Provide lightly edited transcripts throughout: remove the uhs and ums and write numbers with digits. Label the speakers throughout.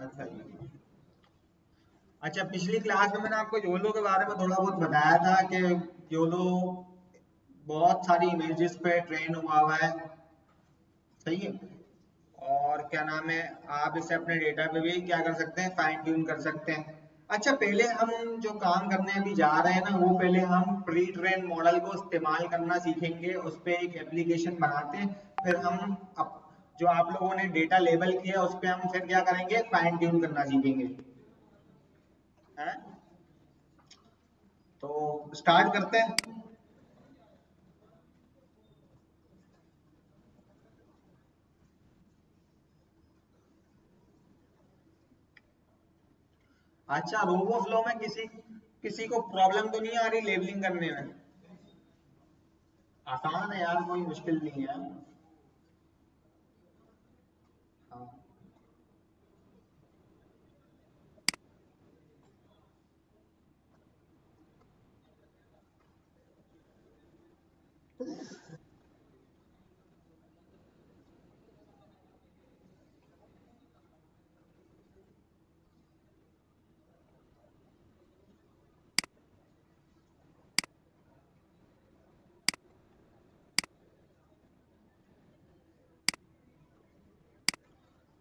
Speaker 1: अच्छा जी। अच्छा, पिछली क्लास में मैंने आपको योलो के बारे में थोड़ा बहुत बताया था कि योलो बहुत सारी इमेजेस पे ट्रेन हुआ है, सही है। और क्या नाम है, आप इसे अपने डेटा पे भी क्या कर सकते हैं, फाइन ट्यून कर सकते हैं। अच्छा, पहले हम जो काम करने अभी जा रहे हैं ना, वो पहले हम प्री ट्रेन मॉडल को इस्तेमाल करना सीखेंगे, उस पर एक एप्लीकेशन बनाते हैं। फिर हम जो आप लोगों ने डेटा लेबल किया उस पर हम फिर क्या करेंगे, फाइन ट्यून करना सीखेंगे, है? तो स्टार्ट करते हैं। अच्छा, रोबो फ्लो में किसी किसी को प्रॉब्लम तो नहीं आ रही लेबलिंग करने में? आसान है यार, कोई मुश्किल नहीं है। हाँ।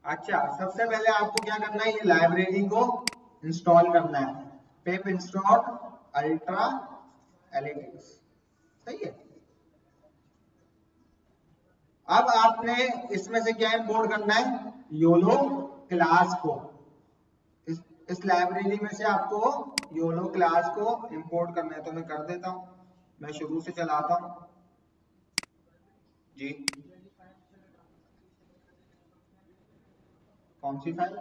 Speaker 1: अच्छा, सबसे पहले आपको क्या करना है, ये लाइब्रेरी को इंस्टॉल करना है। पिप इंस्टॉल अल्ट्रा एनालिटिक्स, सही है। अब आपने इसमें से क्या इंपोर्ट करना है, योलो क्लास को। इस इस लाइब्रेरी में से आपको योलो क्लास को इंपोर्ट करना है, तो मैं कर देता हूँ। मैं शुरू से चलाता हूँ जी। कौन सी फाइल?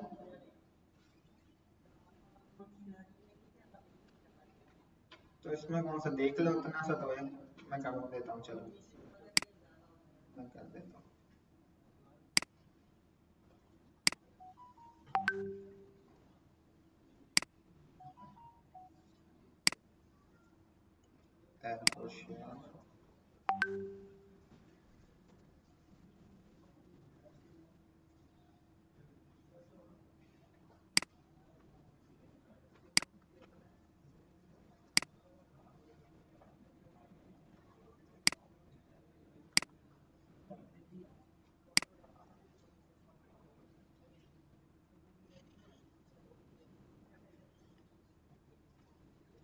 Speaker 1: तो इसमें कौन सा, देख लो, इतना सा तो है। मैं कर देता हूँ, चलो मैं कर देता हूँ।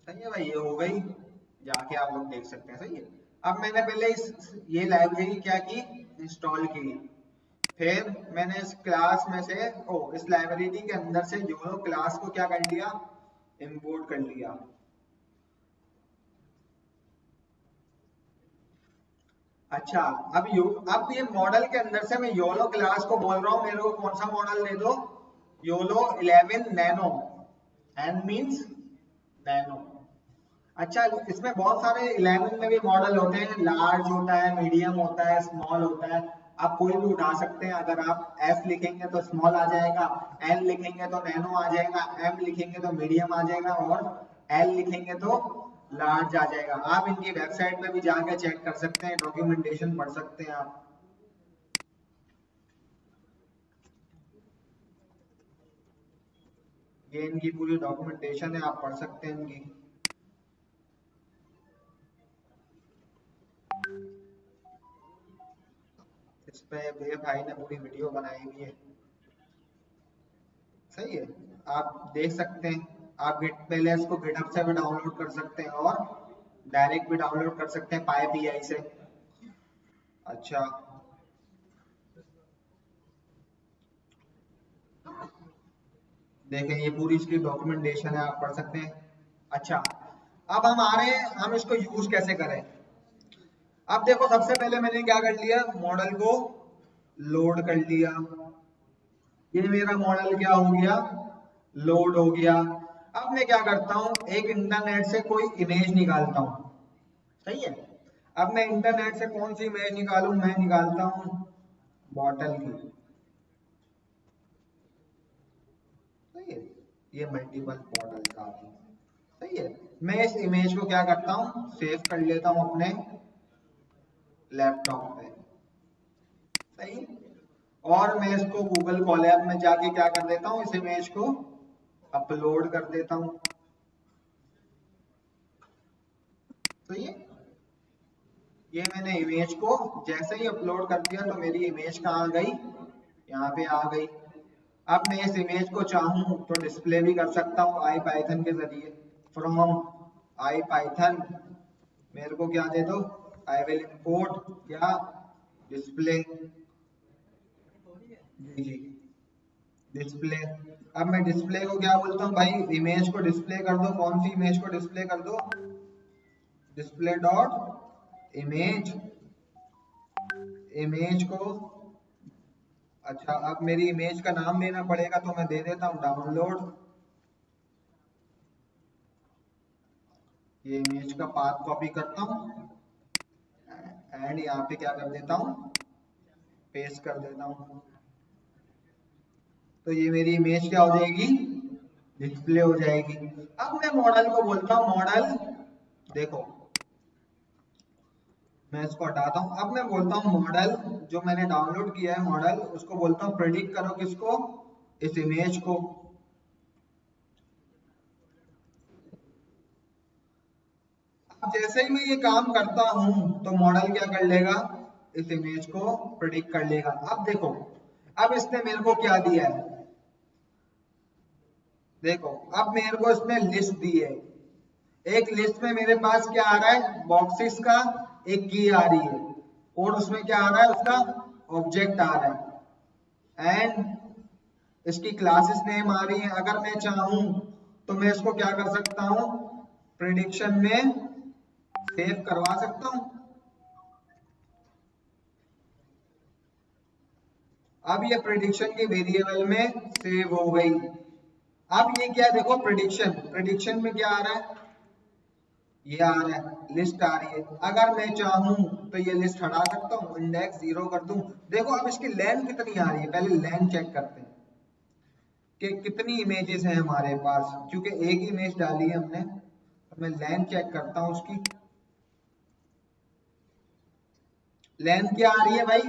Speaker 1: सही है भाई, ये हो गई। जाके आप लोग देख सकते हैं, सही है। अब मैंने पहले ये लाइब्रेरी क्या की, इंस्टॉल की। फिर मैंने इस क्लास में से इस लाइब्रेरी के अंदर से योलो क्लास को क्या कर लिया, इंपोर्ट कर लिया। अच्छा, अब ये मॉडल के अंदर से मैं योलो क्लास को बोल रहा हूँ, मेरे को कौन सा मॉडल दे दो, YOLO 11 nano. N means nano. अच्छा, इसमें बहुत सारे 11 में भी मॉडल होते हैं, लार्ज होता है, मीडियम होता है, स्मॉल होता है। आप कोई भी उठा सकते हैं। अगर आप एफ लिखेंगे तो स्मॉल आ जाएगा, एन लिखेंगे तो नैनो आ जाएगा, एम लिखेंगे तो मीडियम आ जाएगा, और एल लिखेंगे तो लार्ज आ जाएगा। आप इनकी वेबसाइट पे भी जाके चेक कर सकते हैं, डॉक्यूमेंटेशन पढ़ सकते हैं आप। ये इनकी पूरी डॉक्यूमेंटेशन है, आप पढ़ सकते हैं इनकी। इस पे मेरे भाई ने पूरी वीडियो बनाई हुई है, सही है। आप देख सकते हैं। आप गिट पहले इसको गिटहब से भी डाउनलोड कर सकते हैं, और डायरेक्ट भी डाउनलोड कर सकते हैं पाई से। अच्छा, देखें, ये पूरी इसकी डॉक्यूमेंटेशन है, आप पढ़ सकते हैं। अच्छा, अब हम आ रहे हैं, हम इसको यूज कैसे करें। अब देखो, सबसे पहले मैंने क्या कर लिया, मॉडल को लोड कर लिया। ये मेरा मॉडल क्या हो गया, लोड हो गया। अब मैं क्या करता हूँ, एक इंटरनेट से कोई इमेज निकालता हूँ, सही है। अब मैं इंटरनेट से कौन सी इमेज निकालूं, मैं निकालता हूँ बॉटल की, सही है। ये मल्टीपल मॉडल्स आ गए, सही है। मैं इस इमेज को क्या करता हूँ, सेव कर लेता हूँ अपने लैपटॉप पे, सही। और मैं इसको गूगल कोलैब में जाके क्या कर देता हूँ, इस इमेज को अपलोड कर देता हूँ। तो ये मैंने इमेज को जैसे ही अपलोड कर दिया तो मेरी इमेज कहाँ आ गई, यहाँ पे आ गई। अब मैं इस इमेज को चाहूँ तो डिस्प्ले भी कर सकता हूँ IPython के जरिए। फ्रॉम IPython मेरे को क्या दे दो, आई विल इंपोर्ट क्या, डिस्प्ले। जी डिस्प्ले। अब मैं डिस्प्ले को क्या बोलता हूँ भाई, इमेज को डिस्प्ले कर दो। कौन सी इमेज को डिस्प्ले कर दो, डिस्प्ले डॉट इमेज, इमेज को। अच्छा अब मेरी इमेज का नाम देना पड़ेगा तो मैं दे देता हूँ डाउनलोड। ये इमेज का पाथ कॉपी करता हूँ एंड यहाँ पे क्या कर देता हूँ, पेस्ट कर देता हूँ। तो ये मेरी इमेज क्या हो जाएगी, डिस्प्ले हो जाएगी। अब मैं मॉडल को बोलता हूँ, मॉडल देखो मैं इसको हटाता हूँ। अब मैं बोलता हूँ मॉडल जो मैंने डाउनलोड किया है मॉडल, उसको बोलता हूँ प्रेडिक्ट करो किसको, इस इमेज को। अब जैसे ही मैं ये काम करता हूँ तो मॉडल क्या कर लेगा, इस इमेज को प्रेडिक्ट कर लेगा। अब देखो अब इसने मेरे को क्या दिया है, देखो अब मेरे को इसने लिस्ट दी है। एक लिस्ट में मेरे पास क्या आ रहा है, बॉक्सेस का एक की आ रही है और उसमें क्या आ रहा है, उसका ऑब्जेक्ट आ रहा है एंड इसकी क्लासेस नेम आ रही है। अगर मैं चाहूं तो मैं इसको क्या कर सकता हूं, प्रेडिक्शन में सेव करवा सकता हूं। अब ये प्रेडिक्शन की वेरिएबल में सेव हो गई। अब ये क्या देखो, प्रेडिक्शन, प्रेडिक्शन में क्या आ रहा है, ये आ रहा है, लिस्ट आ रही है। अगर मैं चाहूं तो ये लिस्ट हटा सकता हूँ, इंडेक्स 0 कर दूं। देखो अब इसकी लेंथ कितनी आ रही है, पहले लेंथ चेक करते हैं कि कितनी इमेजेस हैं हमारे पास। क्योंकि एक ही इमेज डाली है हमने, तो मैं लेंथ चेक करता हूँ उसकी। लेंथ क्या आ रही है भाई,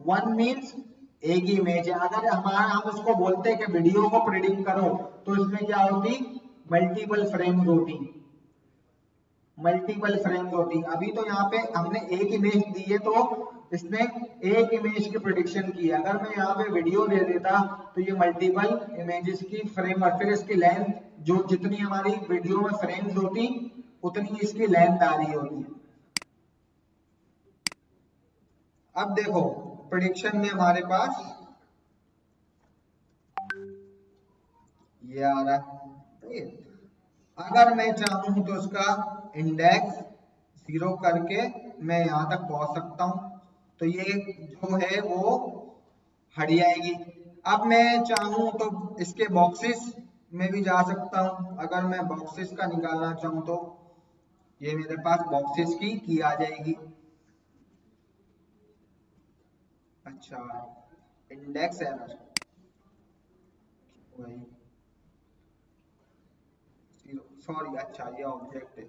Speaker 1: 1 मीन्स एक ही इमेज है। अगर हमारा हम उसको बोलते हैं कि वीडियो को प्रेडिक्ट करो तो इसमें क्या होती, मल्टीपल फ्रेम्स होती, मल्टीपल फ्रेम्स होती। अभी तो यहाँ पे हमने एक इमेज दी है तो इसने एक इमेज की प्रेडिक्शन की है। अगर मैं यहाँ पे वीडियो दे देता तो ये मल्टीपल इमेजेस की फ्रेम, और फिर इसकी लेंथ जो जितनी हमारी वीडियो में फ्रेम्स होती उतनी इसकी लेंथ आ रही होती। अब देखो प्रेडिक्शन में हमारे पास ये आ रहा है। अगर मैं चाहूं तो उसका इंडेक्स 0 करके मैं यहां तक पहुंच सकता हूं, तो ये जो है वो हट जाएगी। अब मैं चाहूं तो इसके बॉक्सेस में भी जा सकता हूं। अगर मैं बॉक्सेस का निकालना चाहूं तो ये मेरे पास बॉक्सेस की आ जाएगी। अच्छा इंडेक्स एरर, वही सॉरी, अच्छा ये ऑब्जेक्ट है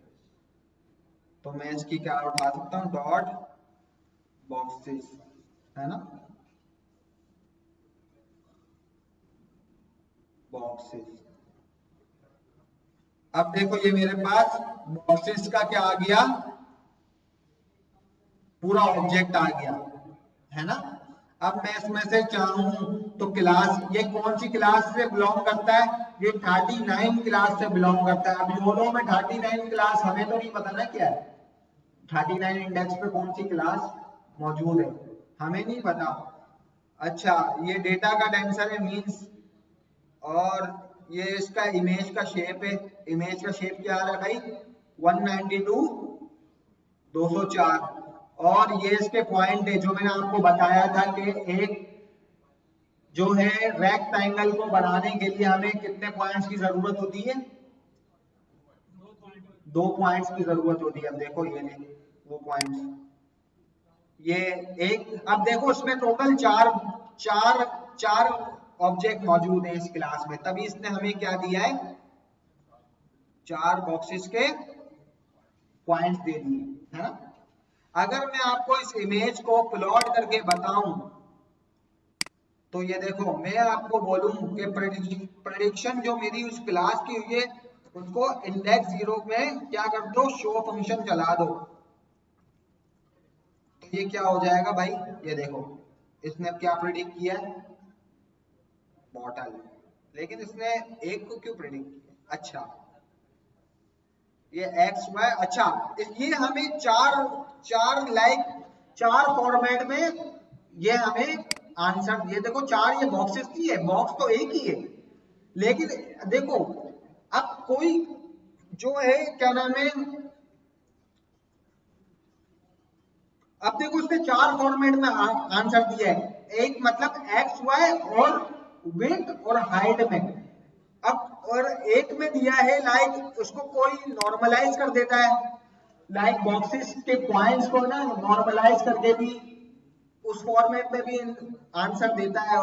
Speaker 1: तो मैं इसकी क्या उठा सकता हूँ, डॉट बॉक्सेस, है ना, बॉक्सेस। अब देखो ये मेरे पास बॉक्सेस का क्या आ गया, पूरा ऑब्जेक्ट आ गया, है ना। अब मैं इसमें से चाहूं तो क्लास, ये कौन सी क्लास से बिलोंग करता है, ये 39 क्लास से बिलोंग करता है। अब योलो में 39 क्लास हमें तो नहीं पता ना क्या है, 39 इंडेक्स पे कौन सी क्लास मौजूद है हमें नहीं पता। अच्छा ये डेटा का टेंसर है मीन्स, और ये इसका इमेज का शेप है। इमेज का शेप क्या आ रहा है भाई, 192 204। और ये इसके पॉइंट है जो मैंने आपको बताया था कि एक जो है रेक्टेंगल को बनाने के लिए हमें कितने पॉइंट्स की जरूरत होती है, 2 पॉइंट्स की जरूरत होती है। अब देखो ये वो पॉइंट्स, ये एक, अब देखो इसमें टोटल चार चार चार ऑब्जेक्ट मौजूद है इस क्लास में, तभी इसने हमें क्या दिया है, 4 बॉक्सेस के पॉइंट्स दे दिए, है ना। अगर मैं आपको इस इमेज को प्लॉट करके बताऊं तो ये देखो, मैं आपको बोलूं कि प्रेडिक्शन जो मेरी उस क्लास की हुई है उसको इंडेक्स 0 में क्या कर दो, शो फंक्शन चला दो, तो ये क्या हो जाएगा भाई, ये देखो इसने क्या प्रेडिक्ट किया है, बॉटल। लेकिन इसने एक को क्यों प्रेडिक्ट किया, अच्छा ये एक्स वाई, अच्छा ये हमें चार फॉर्मेट में ये हमें आंसर, ये देखो चार ये बॉक्सेस की है, बॉक्स तो एक ही है, लेकिन देखो अब कोई जो है क्या नाम है, अब देखो उसने चार फॉर्मेट में आंसर दिया है, एक मतलब एक्स वाई और विड्थ और हाइट में। अब और एक में दिया है लाइक उसको कोई नॉर्मलाइज कर देता है, लाइक बॉक्सेस के पॉइंट्स को ना नॉर्मलाइज करके भी उस फॉर्मेट में भी आंसर देता है।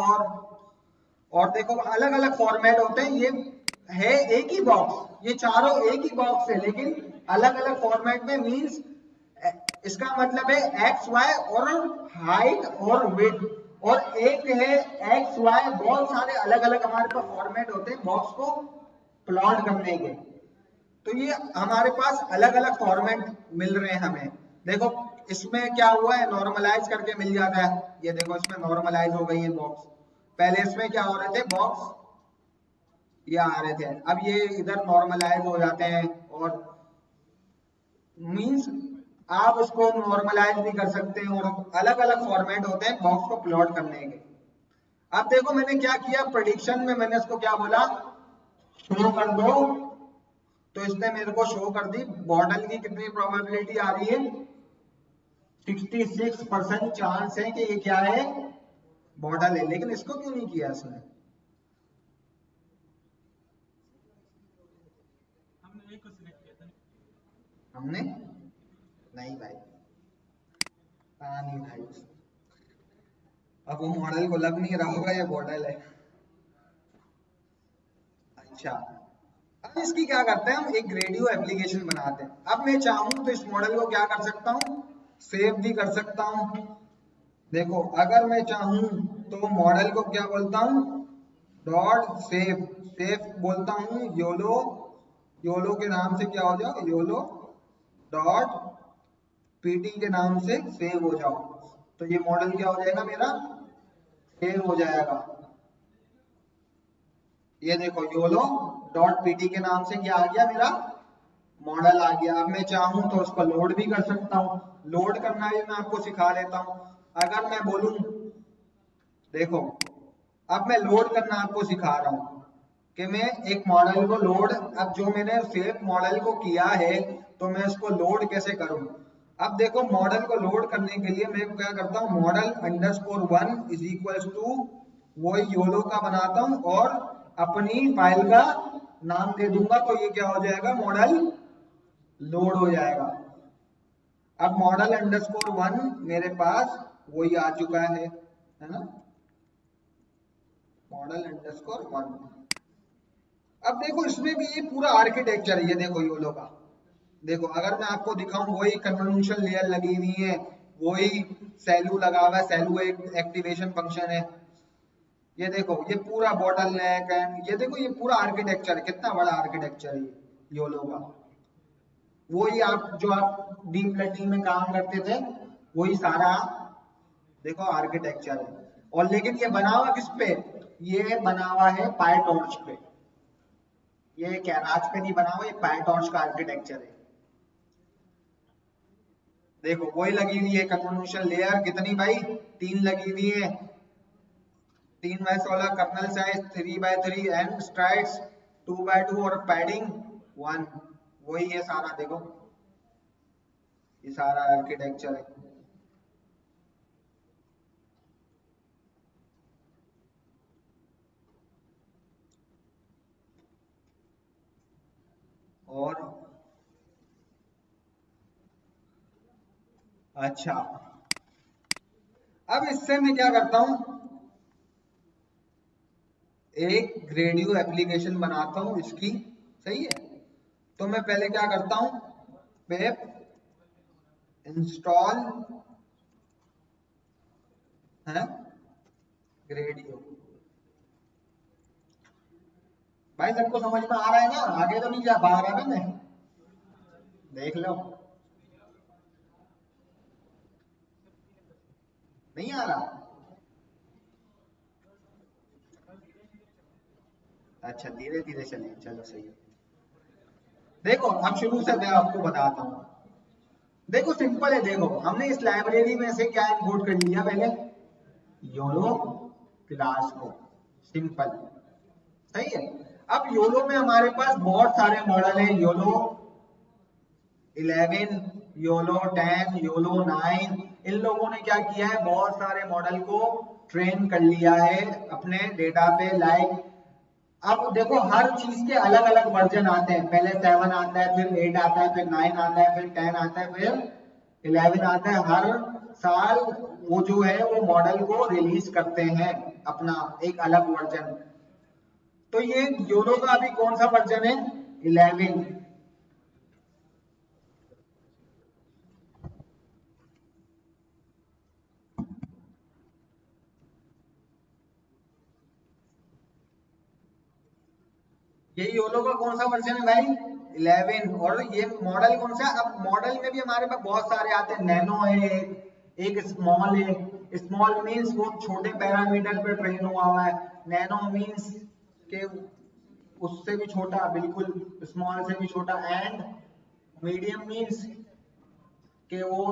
Speaker 1: और देखो अलग अलग फॉर्मेट होते हैं, ये है एक ही बॉक्स, ये चारों एक ही बॉक्स है लेकिन अलग अलग फॉर्मेट में, मींस इसका मतलब है एक्स वाई और हाइट और विड्थ, और एक है एक्स वाई, बहुत सारे अलग अलग हमारे पास फॉर्मेट होते हैं बॉक्स को प्लॉट करने के, तो ये हमारे पास अलग अलग फॉर्मेट मिल रहे हैं हमें। देखो इसमें क्या हुआ है, नॉर्मलाइज करके मिल जाता है, ये देखो इसमें नॉर्मलाइज हो गई है बॉक्स, पहले इसमें क्या हो रहे थे, बॉक्स ये आ रहे थे, अब ये इधर नॉर्मलाइज हो जाते हैं, और मींस आप उसको नॉर्मलाइज भी कर सकते हैं, और अलग अलग फॉर्मेट होते हैं बॉक्स को प्लॉट करने के। अब देखो मैंने क्या किया, प्रेडिक्शन में मैंने इसको क्या बोला, शो कर दो, तो इसने मेरे को शो कर दी, बॉटल की कितनी प्रोबेबिलिटी आ रही है, 66% चांस है कि ये क्या है, बॉटल है, लेकिन इसको क्यों नहीं किया इसने, हमने नहीं भाई, नहीं भाई, अब वो मॉडल को लग नहीं रहा होगा ये बॉटल है। अच्छा अब इसकी क्या करते हैं, हम एक रेडियो एप्लीकेशन बनाते हैं। अब मैं चाहूं तो इस मॉडल को क्या कर सकता हूं, सेव भी कर सकता हूं। देखो अगर मैं चाहूं तो मॉडल को क्या बोलता हूं, डॉट सेव, सेव बोलता हूं, योलो, योलो के नाम से क्या हो जाओ, योलो डॉट पीटी के नाम से सेव हो जाओ, तो ये मॉडल क्या हो जाएगा मेरा, सेव हो जाएगा। ये देखो योलो डॉट पीटी के नाम से क्या आ गया, मेरा मॉडल आ गया। अब मैं चाहूं तो उसको लोड भी कर सकता हूं, लोड करना भी मैं आपको सिखा देता हूं। अगर मैं बोलूं, देखो अब मैं लोड करना आपको सिखा रहा हूं कि मैं एक मॉडल को लोड, अब जो मैंने सेव मॉडल को किया है तो मैं उसको लोड कैसे करूं। अब देखो मॉडल को लोड करने के लिए मैं क्या करता हूं, model underscore 1 is equal to वही योलो का बनाता हूं और अपनी फाइल का नाम दे दूंगा, तो ये क्या हो जाएगा, मॉडल लोड हो जाएगा। अब मॉडल अंडरस्कोर 1 मेरे पास वही आ चुका है ना, मॉडल अंडरस्कोर 1। अब देखो इसमें भी ये पूरा आर्किटेक्चर है, ये देखो योलो का, देखो अगर मैं आपको दिखाऊं, वही कन्वोल्यूशन लेयर लगी हुई है, वही सैलू लगा हुआ है, सैलू एक एक्टिवेशन फंक्शन है, ये देखो ये पूरा बॉटल नेक एंड ये देखो ये पूरा आर्किटेक्चर, कितना बड़ा आर्किटेक्चर है योलो का, वही आप जो आप डीप लर्निंग में काम करते थे वही सारा देखो आर्किटेक्चर है। और लेकिन ये बना हुआ किस पे, ये बना हुआ है पायटॉर्च पे, ये कैराज पे नहीं बना हुआ, ये पायटॉर्च का आर्किटेक्चर है। देखो वही लगी हुई है कन्वोल्यूशन लेयर, कितनी भाई, 3 लगी हुई है, 3x16, colonel size 3x3 and strides 2x2 और पैडिंग 1, वही है सारा, देखो ये सारा आर्किटेक्चर है। और अच्छा अब इससे मैं क्या करता हूं, एक रेडियो एप्लीकेशन बनाता हूं इसकी, सही है, तो मैं पहले क्या करता हूं, वेब इंस्टॉल है ग्रेडियो। भाई सबको समझ में आ रहा है ना? आगे तो नहीं जा पा रहा ना मैं? देख लो, नहीं आ रहा? अच्छा, धीरे धीरे चलिए, चलो सही है। देखो अब शुरू से मैं आपको बताता हूँ। देखो सिंपल है, देखो हमने इस लाइब्रेरी में से क्या इंपोर्ट कर लिया पहले, योलो क्लास को, सिंपल, सही है। अब योलो में हमारे पास बहुत सारे मॉडल हैं, योलो 11, योलो 10, योलो 9। इन लोगों ने क्या किया है, बहुत सारे मॉडल को ट्रेन कर लिया है अपने डेटा पे। लाइक अब देखो हर चीज के अलग अलग वर्जन आते हैं, पहले 7 आता है, फिर 8 आता है, फिर 9 आता है, फिर 10 आता है, फिर 11 आता है। हर साल वो जो है वो मॉडल को रिलीज करते हैं अपना एक अलग वर्जन। तो ये योलो का अभी कौन सा वर्जन है, 11। ये योलो का कौन सा वर्जन है भाई, 11। और ये मॉडल कौन सा, अब मॉडल में भी हमारे पास बहुत सारे आते हैं, नैनो है, एक स्मॉल है। स्मॉल मीन्स वो छोटे पैरामीटर पे ट्रेन हुआ है, नैनो मीन्स के उससे भी छोटा, बिल्कुल स्मॉल से भी छोटा, एंड मीडियम मीन्स के वो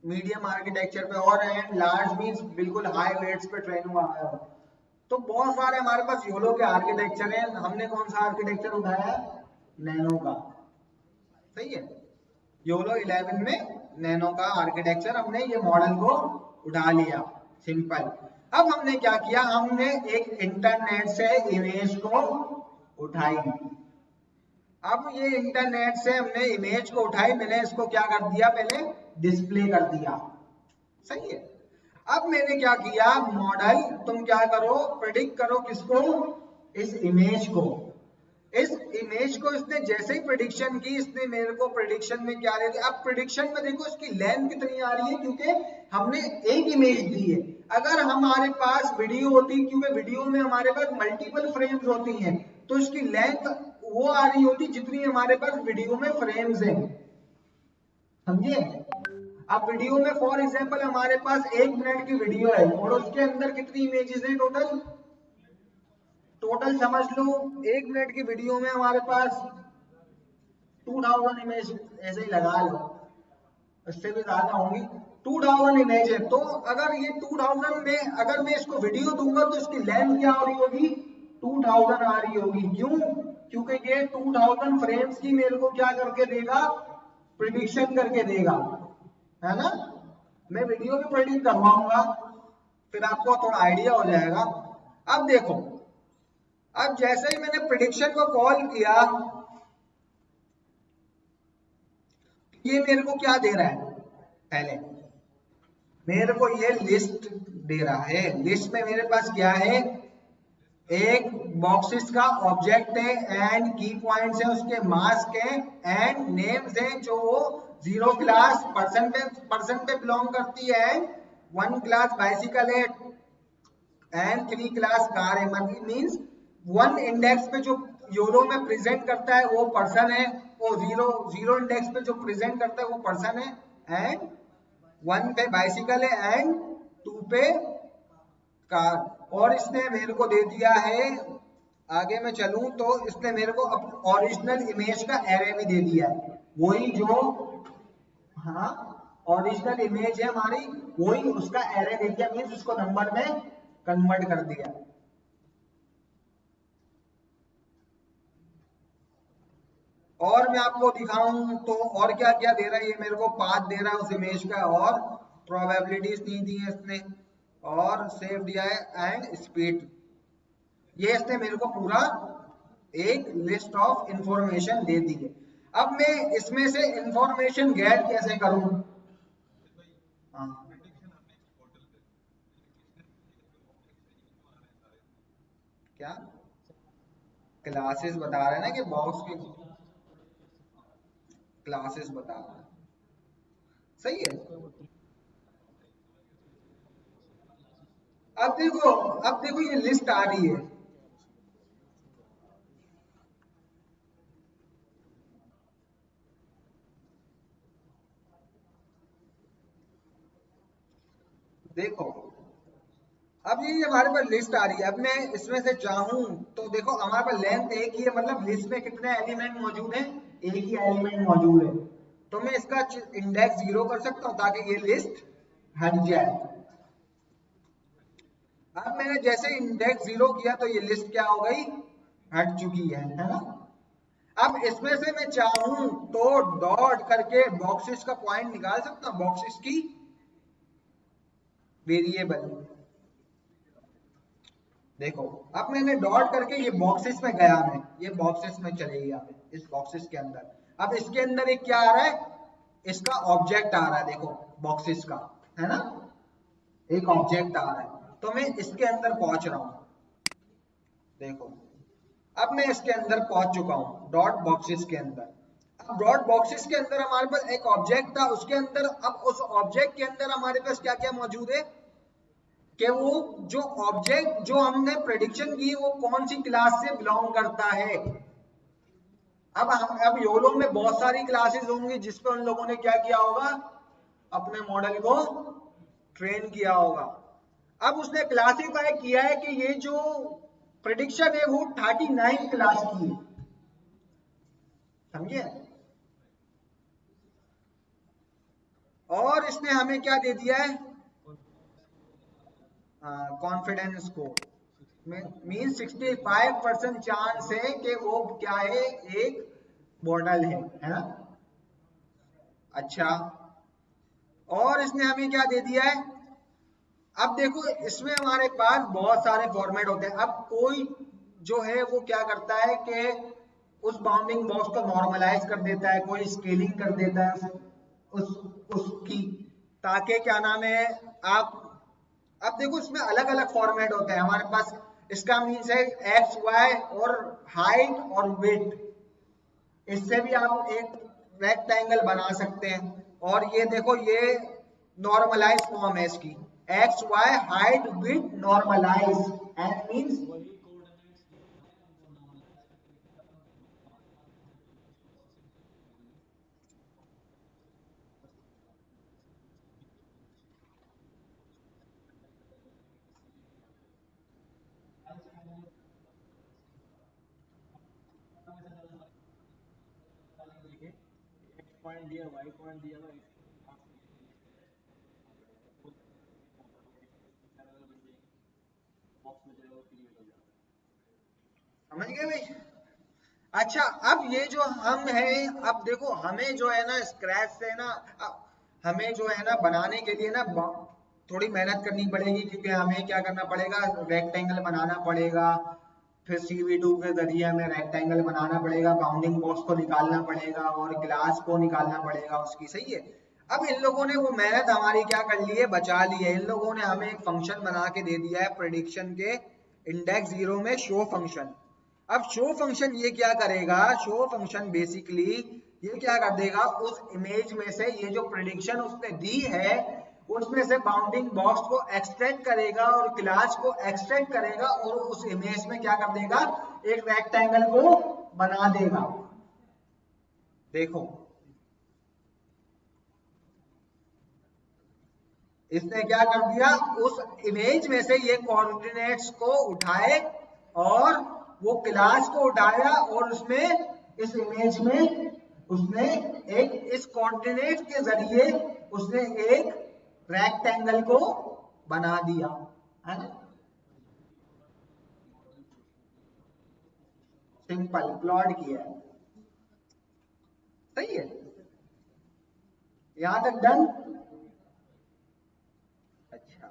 Speaker 1: मीडियम आर्किटेक्चर पे, और एंड लार्ज मीन्स बिल्कुल हाई वेट्स पे ट्रेन हुआ है। तो बहुत सारे हमारे पास योलो के आर्किटेक्चर हैं। हमने कौन सा आर्किटेक्चर उठाया है, नैनो का, सही है। योलो 11 में नैनो का आर्किटेक्चर, हमने ये मॉडल को उठा लिया, सिंपल। अब हमने क्या किया, हमने एक इंटरनेट से इमेज को उठाई। अब ये इंटरनेट से हमने इमेज को उठाई, मैंने इसको क्या कर दिया, पहले डिस्प्ले कर दिया, सही है। अब मैंने क्या किया, मॉडल तुम क्या करो, प्रेडिक्ट करो किसको, इस इमेज को। इस इमेज को इसने जैसे ही प्रेडिक्शन की, इसने मेरे को प्रेडिक्शन में क्या दे दिया। अब प्रेडिक्शन में देखो इसकी लेंथ कितनी आ रही है, क्योंकि हमने एक इमेज दी है। अगर हमारे पास वीडियो होती, क्योंकि वीडियो में हमारे पास मल्टीपल फ्रेम्स होती हैं, तो इसकी लेंथ वो आ रही होती जितनी हमारे पास वीडियो में फ्रेम्स हैं, समझे। अब वीडियो में फॉर एग्जांपल हमारे पास 1 मिनट की वीडियो है और उसके अंदर कितनी इमेजेस हैं टोटल, टोटल समझ लो 1 मिनट की वीडियो में हमारे पास 2000 इमेज, ऐसे ही लगा लो, इससे भी ज्यादा होंगी, 2000 इमेज है। तो अगर ये 2000 में अगर मैं इसको वीडियो दूंगा तो इसकी लेंथ क्या हो रही होगी, 2000 आ रही होगी। क्यों, क्योंकि ये 2000 फ्रेम्स की मेरे को क्या करके देगा, प्रिडिक्शन करके देगा, है ना। मैं वीडियो भी प्रेडिक्ट करवाऊंगा, फिर आपको थोड़ा आइडिया हो जाएगा। अब देखो, अब जैसे ही मैंने प्रिडिक्शन को कॉल किया, ये मेरे को क्या दे रहा है, पहले मेरे को ये लिस्ट दे रहा है। लिस्ट में मेरे पास क्या है, एक बॉक्सेस का ऑब्जेक्ट है, एंड की पॉइंट्स है, उसके मास्क है, एंड नेम्स है जो वो 0 क्लास पर्सन पे बिलोंग करती है, 1 क्लास बाइसिकल है, एंड 3 क्लास कार है। मतलब मींस 1 इंडेक्स पे जो योलो में प्रेजेंट करता है वो पर्सन है, वो जीरो इंडेक्स पे जो प्रेजेंट करता है वो पर्सन है, एंड 1 पे बाइसिकल है, एंड 2 पे कार। और इसने मेरे को दे दिया है, आगे मैं चलूं तो इसने मेरे को ओरिजिनल इमेज का एरे भी दे दिया है, वही जो, हाँ ओरिजिनल इमेज है हमारी, वही उसका एरे दे दिया, मीन्स उसको नंबर में कन्वर्ट कर दिया। और मैं आपको दिखाऊं तो और क्या क्या दे रहा है, ये मेरे को पाथ दे रहा है उस इमेज का, और प्रोबेबिलिटीज नहीं दी है इसने, और सेव दिया है, एंड स्पीड। ये इसने मेरे को पूरा एक लिस्ट ऑफ इंफॉर्मेशन दे दी है। अब मैं इसमें से इंफॉर्मेशन गेट कैसे करूं, हाँ क्या क्लासेस बता रहे हैं ना, कि बॉक्स की क्लासेस बता रहा है। सही है। अब देखो ये लिस्ट आ रही है। देखो अब ये हमारे पास लिस्ट आ रही है। अब मैं इसमें से चाहूं तो देखो हमारे पास लेंथ एक ही है, मतलब लिस्ट में कितने एलिमेंट मौजूद हैं, एक ही एलिमेंट मौजूद है। तो मैं इसका इंडेक्स 0 कर सकता हूं ताकि ये लिस्ट हट जाए। अब मैंने जैसे इंडेक्स 0 किया तो ये लिस्ट क्या हो गई, हट चुकी है ना। अब इसमें से मैं चाहूं तो डॉट करके बॉक्सेस का पॉइंट निकाल सकता हूं, बॉक्सेस की वेरिएबल। देखो अब मैंने डॉट करके ये बॉक्सेस में गया, मैं ये बॉक्सेस में चले गया, इस बॉक्सेस के अंदर। अब इसके अंदर एक क्या आ रहा है, इसका ऑब्जेक्ट आ रहा है, देखो बॉक्सेस का, है ना, एक ऑब्जेक्ट आ रहा है। तो मैं इसके अंदर पहुंच रहा हूं, देखो अब मैं इसके अंदर पहुंच चुका हूं, डॉट बॉक्सेस के अंदर। अब डॉट बॉक्सेस के अंदर हमारे पास एक ऑब्जेक्ट था, उसके अंदर, अब उस ऑब्जेक्ट के अंदर हमारे पास क्या क्या मौजूद है कि वो जो ऑब्जेक्ट जो हमने प्रेडिक्शन की वो कौन सी क्लास से बिलोंग करता है। अब योलो में बहुत सारी क्लासेस होंगी जिस पर उन लोगों ने क्या किया होगा, अपने मॉडल को ट्रेन किया होगा। अब उसने क्लासिफाई किया है कि ये जो प्रेडिक्शन है वो 39 क्लास की है, समझे। और इसने हमें क्या दे दिया है, कॉन्फिडेंस स्कोर मीन 65% चांस है कि वो क्या है, एक मॉडल है ना। अच्छा, और इसने हमें क्या दे दिया है। अब देखो इसमें हमारे पास बहुत सारे फॉर्मेट होते हैं। अब कोई जो है वो क्या करता है कि उस बाउंडिंग बॉक्स को नॉर्मलाइज कर देता है, कोई स्केलिंग कर देता है उस उसकी, ताकि क्या नाम है आप। अब देखो इसमें अलग अलग फॉर्मेट होते हैं हमारे पास। इसका मीन्स है एक्स वाई और हाइट और वेट, इससे भी आप एक रेक्टेंगल बना सकते हैं। और ये देखो ये नॉर्मलाइज फॉर्म है इसकी, X Y height with normalise and means. समझ गए भाई। अच्छा, अब ये जो हम है, अब देखो हमें जो है ना स्क्रैच से ना, हमें जो है ना बनाने के लिए ना थोड़ी मेहनत करनी पड़ेगी, क्योंकि हमें क्या करना पड़ेगा, रेक्टेंगल बनाना पड़ेगा। फिर CV2 के जरिए हमें रेक्टेंगल बनाना पड़ेगा, बाउंडिंग बॉक्स को निकालना पड़ेगा और क्लास को निकालना पड़ेगा उसकी, सही है। अब इन लोगों ने वो मेहनत हमारी क्या कर ली है, बचा ली है। इन लोगों ने हमें एक फंक्शन बना के दे दिया है प्रेडिक्शन के इंडेक्स 0 में, शो फंक्शन। अब शो फंक्शन ये क्या करेगा, शो फंक्शन बेसिकली ये क्या कर देगा, उस इमेज में से ये जो प्रेडिक्शन उसने दी है उसमें से बाउंडिंग बॉक्स को एक्सट्रैक्ट करेगा और क्लास को एक्सट्रैक्ट करेगा और उस इमेज में क्या कर देगा, एक रेक्टेंगल को बना देगा। देखो इसने क्या कर दिया, उस इमेज में से ये कोऑर्डिनेट्स को उठाए और वो क्लास को उठाया और उसमें इस इमेज में उसने एक इस कोऑर्डिनेट के जरिए उसने एक रेक्टेंगल को बना दिया, है ना। सिंपल प्लॉट किया है, सही है। यहां तक डन। अच्छा,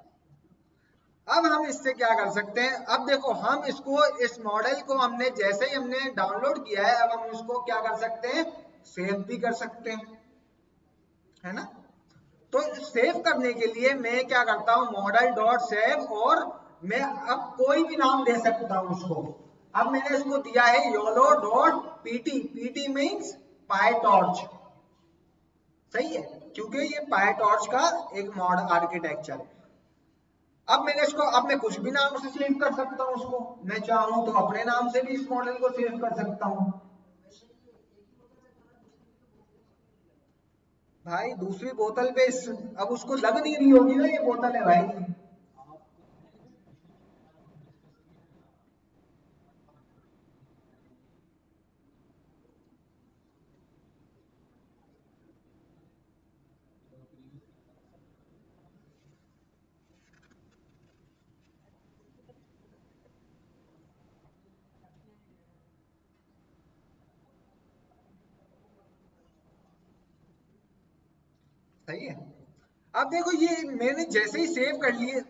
Speaker 1: अब हम इससे क्या कर सकते हैं, अब देखो हम इसको, इस मॉडल को हमने जैसे ही हमने डाउनलोड किया है, अब हम इसको क्या कर सकते हैं, सेव भी कर सकते हैं, है ना। तो सेव करने के लिए मैं क्या करता हूं, मॉडल डॉट सेव, और मैं अब कोई भी नाम दे सकता हूं उसको। अब मैंने इसको दिया है YOLO dot PT, PT means पाई टॉर्च, सही है। क्योंकि ये पायटॉर्च का एक मॉडल आर्किटेक्चर है। अब मैंने इसको, अब मैं कुछ भी नाम से सेव कर सकता हूँ उसको, मैं चाहूं तो अपने नाम से भी इस मॉडल को सेव कर सकता हूँ। भाई दूसरी बोतल पे अब उसको लग नहीं रही होगी ना ये बोतल है भाई। सही है। अब देखो ये मैंने जैसे ही सेव कर लिए,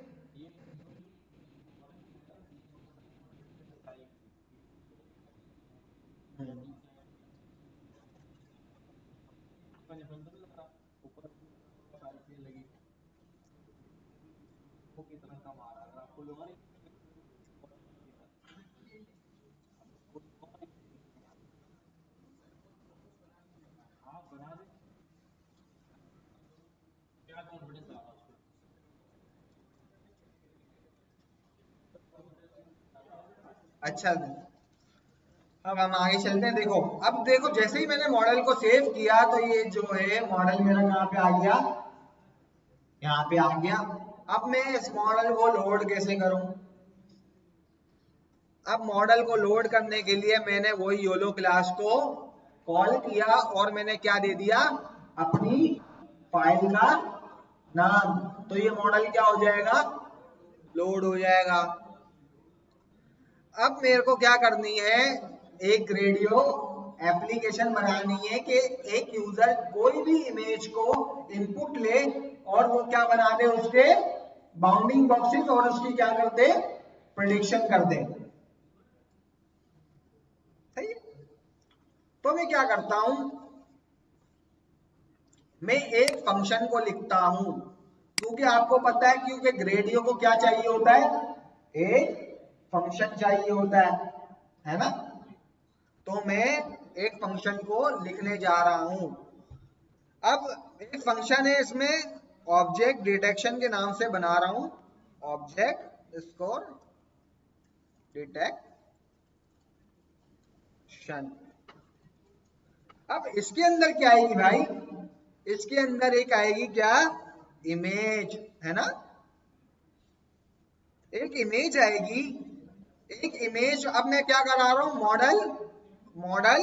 Speaker 1: अच्छा अब हम आगे चलते हैं। देखो अब देखो जैसे ही मैंने मॉडल को सेव किया तो ये जो है मॉडल मेरा कहाँ पे आ गया, यहाँ पे आ गया। अब मैं इस मॉडल को लोड कैसे करूं? अब मॉडल को लोड करने के लिए मैंने वही योलो क्लास को कॉल किया और मैंने क्या दे दिया, अपनी फाइल का नाम। तो ये मॉडल क्या हो जाएगा, लोड हो जाएगा। अब मेरे को क्या करनी है, एक रेडियो एप्लीकेशन बनानी है कि एक यूजर कोई भी इमेज को इनपुट ले और वो क्या बना दे, उसके बाउंडिंग बॉक्सेस और उसकी क्या कर दे, प्रेडिक्शन कर दे। सही है। तो मैं क्या करता हूं, मैं एक फंक्शन को लिखता हूं, क्योंकि आपको पता है क्योंकि ग्रेडियो को क्या चाहिए होता है, एक फंक्शन चाहिए होता है ना। तो मैं एक फंक्शन को लिखने जा रहा हूं। अब एक फंक्शन है, इसमें ऑब्जेक्ट डिटेक्शन के नाम से बना रहा हूं, ऑब्जेक्ट स्कोर डिटेक्शन। अब इसके अंदर क्या आएगी भाई, इसके अंदर एक आएगी क्या, इमेज, है ना, एक इमेज आएगी, एक इमेज। अब मैं क्या करा रहा हूं, मॉडल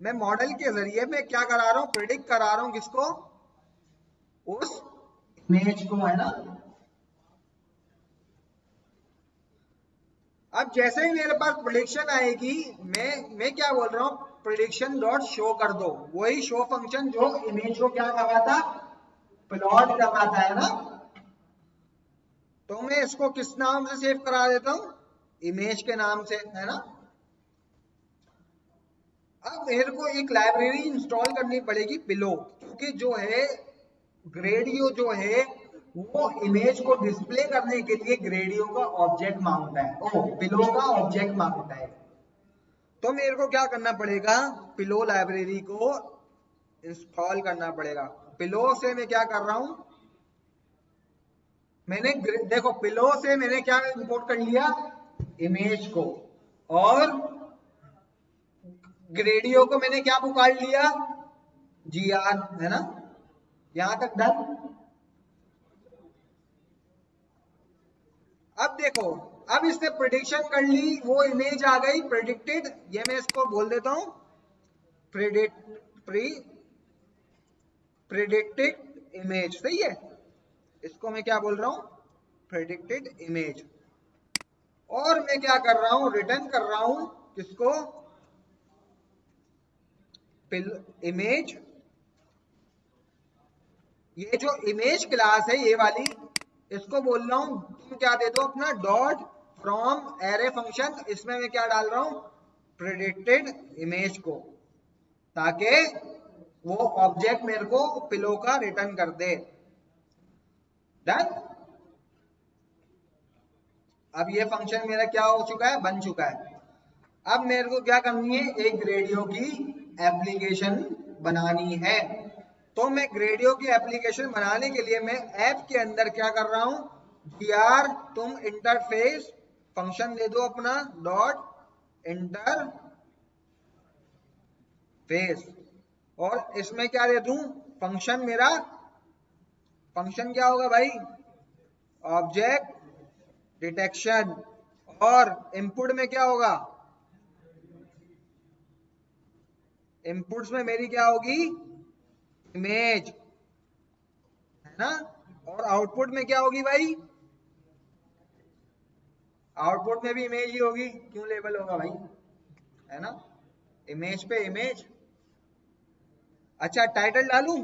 Speaker 1: मैं मॉडल के जरिए मैं क्या करा रहा हूं, प्रिडिक्ट करा रहा हूं किसको, उस इमेज को, है ना। अब जैसे ही मेरे पास प्रिडिक्शन आएगी, मैं क्या बोल रहा हूं, प्रिडिक्शन डॉट शो कर दो, वही शो फंक्शन जो इमेज को क्या कर रहा था, प्लॉट कर रहा था, है ना। तो मैं इसको किस नाम से सेव करा देता हूं, इमेज के नाम से, है ना। अब मेरे को एक लाइब्रेरी इंस्टॉल करनी पड़ेगी पिलो, क्योंकि जो है ग्रेडियो जो है वो इमेज को डिस्प्ले करने के लिए ग्रेडियो का ऑब्जेक्ट मांगता है, ओ पिलो का ऑब्जेक्ट मांगता है। तो मेरे को क्या करना पड़ेगा, पिलो लाइब्रेरी को इंस्टॉल करना पड़ेगा। पिलो से मैं क्या कर रहा हूं, मैंने देखो पिलो से मैंने क्या इंपोर्ट कर लिया, इमेज को, और ग्रेडियो को मैंने क्या पुकार लिया, GR, है ना। यहां तक डन। अब देखो, अब इसने प्रिडिक्शन कर ली, वो इमेज आ गई प्रेडिक्टेड, ये मैं इसको बोल देता हूं प्रेडिक्टेड इमेज, सही है। इसको मैं क्या बोल रहा हूं, प्रेडिक्टेड इमेज। और मैं क्या कर रहा हूं, रिटर्न कर रहा हूं किसको, इमेज। ये जो इमेज क्लास है ये वाली, इसको बोल रहा हूं तुम क्या दे दो अपना डॉट फ्रॉम एरे फंक्शन, इसमें मैं क्या डाल रहा हूं, प्रेडिक्टेड इमेज को, ताकि वो ऑब्जेक्ट मेरे को पिलो का रिटर्न कर दे। डन। अब ये फंक्शन मेरा क्या हो चुका है, बन चुका है। अब मेरे को क्या करनी है, एक रेडियो की एप्लीकेशन बनानी है। तो मैं ग्रेडियो की एप्लीकेशन बनाने के लिए मैं ऐप के अंदर क्या कर रहा हूं, dr तुम इंटरफेस फंक्शन दे दो अपना डॉट इंटरफेस, और इसमें क्या दे दूं, फंक्शन मेरा, फंक्शन क्या होगा भाई, ऑब्जेक्ट डिटेक्शन, और इनपुट में क्या होगा, इनपुट्स में मेरी क्या होगी, इमेज, है ना, और आउटपुट में क्या होगी भाई, आउटपुट में भी इमेज ही होगी, क्यों लेबल होगा भाई, है ना, इमेज पे इमेज। अच्छा टाइटल डालूं,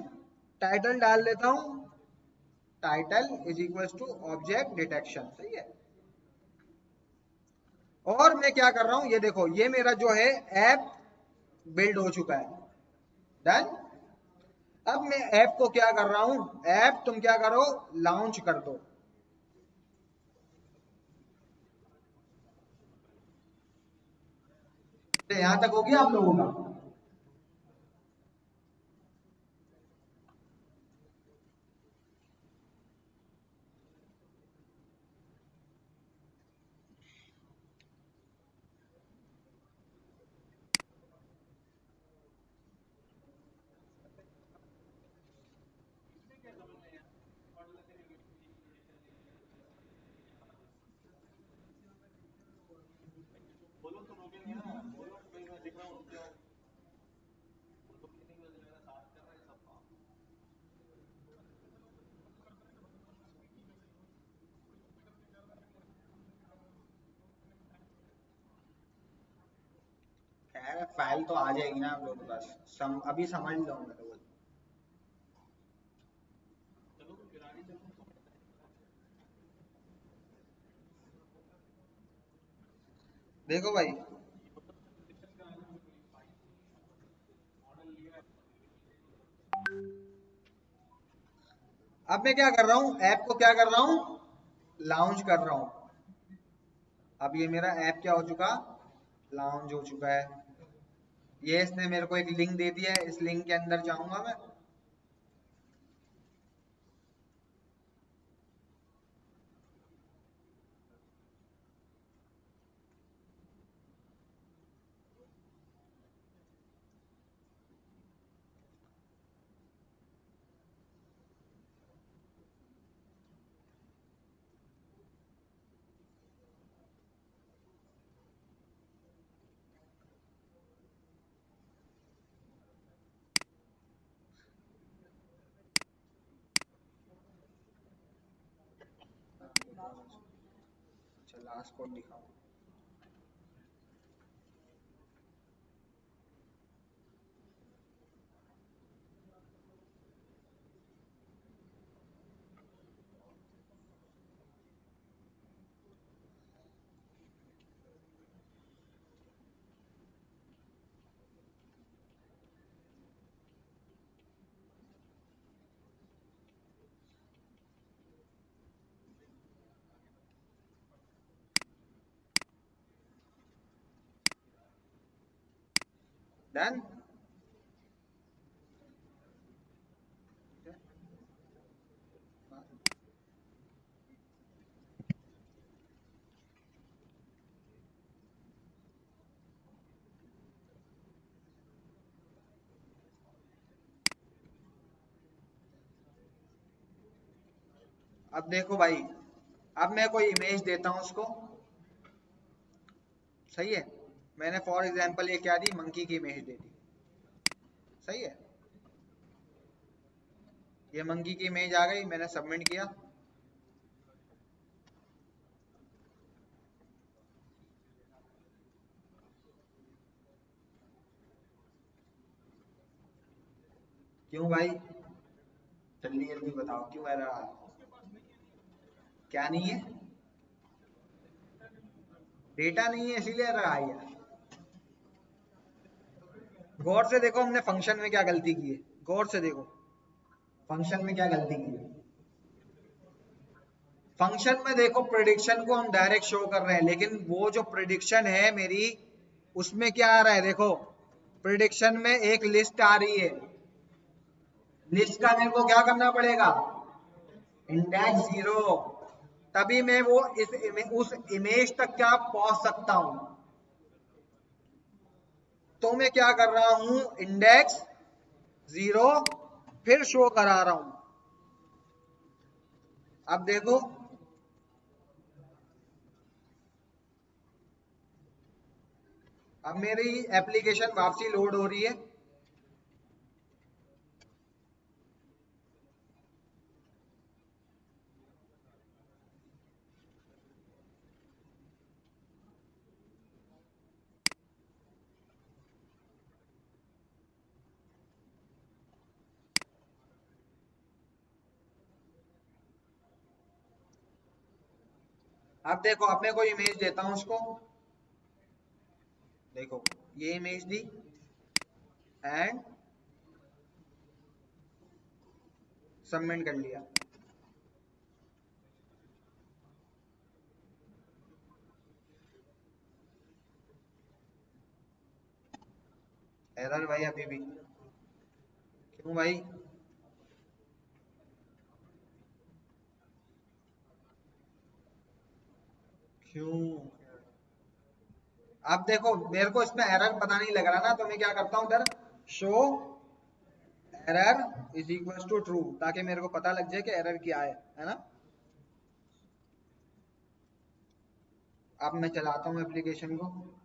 Speaker 1: टाइटल डाल लेता हूं, title is equals to object detection, सही है। और मैं क्या कर रहा हूं, ये देखो ये मेरा जो है ऐप बिल्ड हो चुका है, डन। अब मैं ऐप को क्या कर रहा हूं, ऐप तुम क्या करो, लॉन्च कर दो। यहां तक हो गया आप लोगों का, खैर फाइल तो आ जाएगी ना आप लोगों के पास, अभी समझ लो मेरे को। देखो भाई, अब मैं क्या कर रहा हूं, ऐप को क्या कर रहा हूं, लॉन्च कर रहा हूं। अब ये मेरा ऐप क्या हो चुका, लॉन्च हो चुका है। ये इसने मेरे को एक लिंक दे दिया है, इस लिंक के अंदर जाऊंगा मैं, अच्छा लास्ट कोड दिखाओ। डन। अब देखो भाई, अब मैं कोई इमेज देता हूं उसको, सही है, मैंने फॉर एग्जांपल ये क्या दी, मंकी की इमेज दे दी, सही है, ये मंकी की इमेज आ गई, मैंने सबमिट किया। क्यों भाई, जल्दी जल्दी बताओ क्यों एरर आ रहा है, क्या नहीं है, डेटा नहीं है इसीलिए एरर आई है। गौर से देखो हमने फंक्शन में क्या गलती की है, गौर से देखो फंक्शन में क्या गलती की है। फंक्शन में देखो प्रेडिक्शन को हम डायरेक्ट शो कर रहे हैं, लेकिन वो जो प्रेडिक्शन है मेरी, उसमें क्या आ रहा है, देखो प्रेडिक्शन में एक लिस्ट आ रही है, लिस्ट का मेरे को क्या करना पड़ेगा, इंडेक्स 0, तभी मैं वो उस इमेज तक क्या पहुंच सकता हूं। तो मैं क्या कर रहा हूं, इंडेक्स 0 फिर शो करा रहा हूं। अब देखो, अब मेरी एप्लीकेशन वापसी लोड हो रही है। अब देखो, अब मैं कोई इमेज देता हूं उसको, देखो ये इमेज दी एंड सबमिट कर लिया। एरर भाई अभी भी, क्यों भाई? क्यों? अब देखो, मेरे को इसमें एरर पता नहीं लग रहा ना, तो मैं क्या करता हूँ इधर, show error is equal to true, ताकि मेरे को पता लग जाए कि एरर क्या है ना। अब मैं चलाता हूँ एप्लीकेशन को।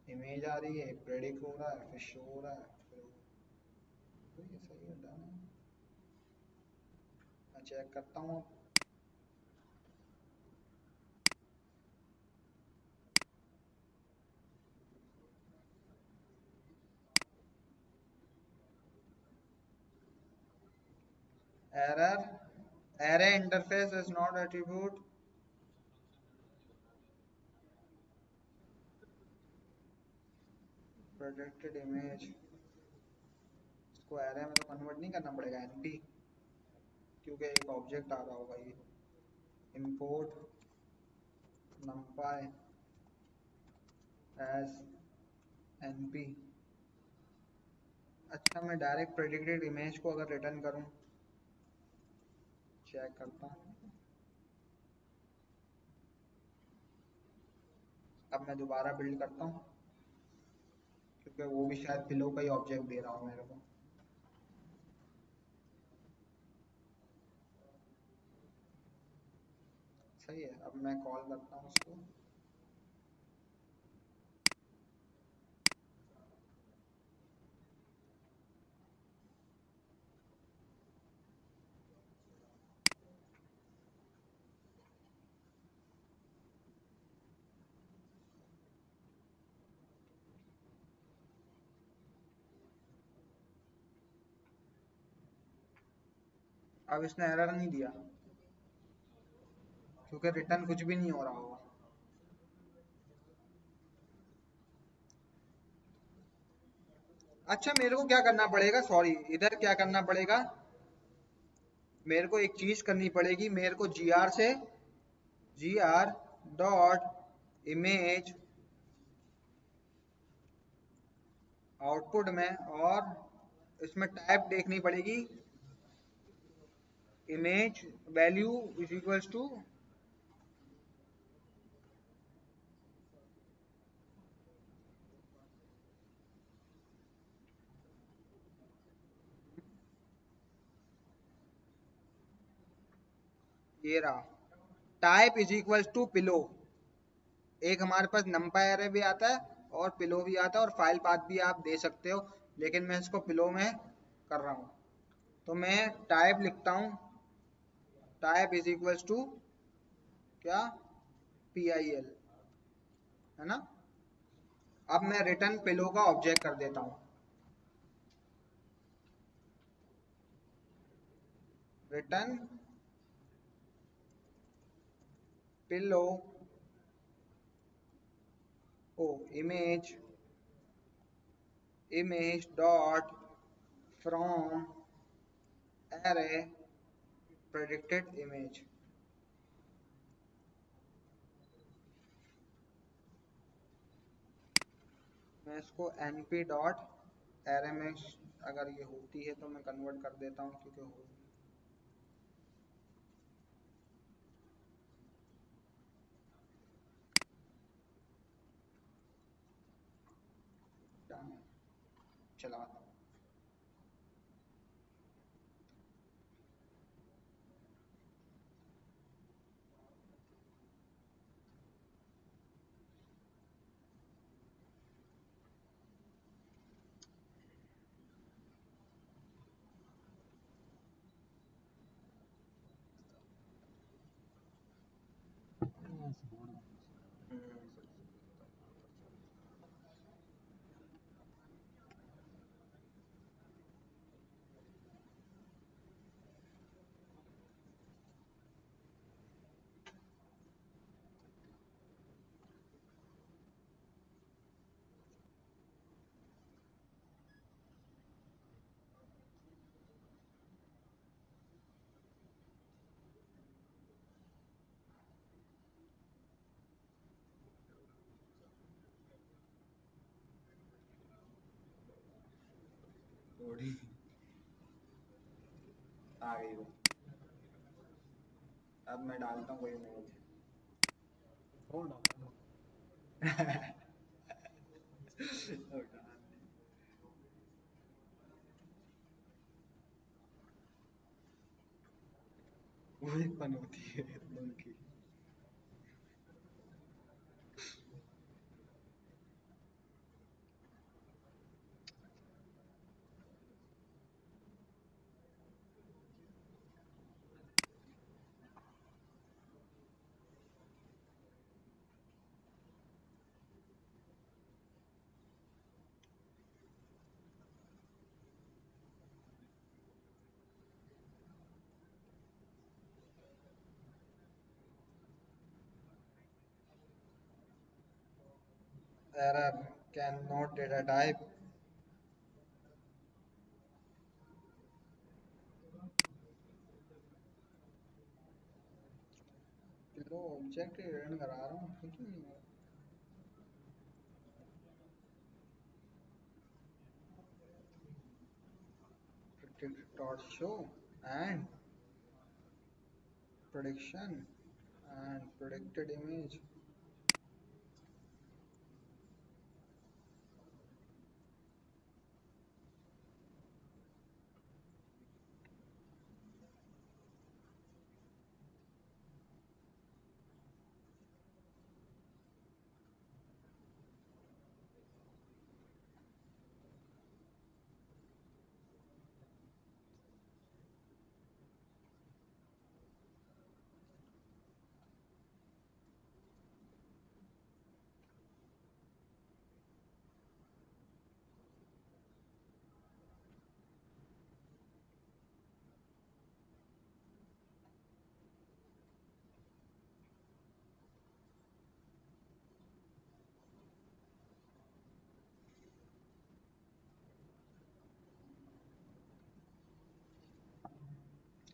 Speaker 1: इमेज आ रही है, प्रेडिक्ट हो रहा है, फिर शो हो रहा है, फिर तो ये सही है डन है। मैं चेक करता हूँ। Error, array interface is not attribute, प्रोडक्टेड image, इसको एरे में तो कन्वर्ट नहीं करना पड़ेगा, एनपी, क्योंकि एक ऑब्जेक्ट आ रहा होगा ये, इंपोर्ट numpy एज एनपी। अच्छा, मैं डायरेक्ट प्रेडिक्टेड इमेज को अगर रिटर्न करूं, चेक करता हूं। अब मैं दोबारा बिल्ड करता हूं, क्योंकि वो भी शायद पिलो का ही ऑब्जेक्ट दे रहा हूं मेरे को। सही है, अब मैं कॉल करता हूं उसको। अब इसने एरर नहीं दिया, क्योंकि रिटर्न कुछ भी नहीं हो रहा होगा। अच्छा, मेरे को क्या करना पड़ेगा, सॉरी, इधर क्या करना पड़ेगा, मेरे को एक चीज करनी पड़ेगी, मेरे को G R dot image output में, और इसमें टाइप देखनी पड़ेगी, image value is equals to, ये रहा, type is equals to pillow. एक हमारे पास नंपाई एरे भी आता है और पिलो भी आता है, और फाइल पाथ भी आप दे सकते हो, लेकिन मैं इसको पिलो में कर रहा हूँ। तो मैं टाइप लिखता हूँ, टाइप इज इक्वल्स टू क्या, PIL, है ना। अब मैं रिटर्न पिलो का ऑब्जेक्ट कर देता हूँ, return pillow O image, image dot from array predicted image. मैं इसको np डॉट एरे में अगर ये होती है तो मैं कन्वर्ट कर देता हूँ, क्योंकि हो चलाता हूँ। थोड़ी आ गई वो। अब मैं डालता हूँ कोई इमेज। वही फन होती है उनकी। Error, cannot data type. लो ऑब्जेक्ट रन करा रहा हूँ, ठीक है नहीं predict dot show and prediction and predicted image.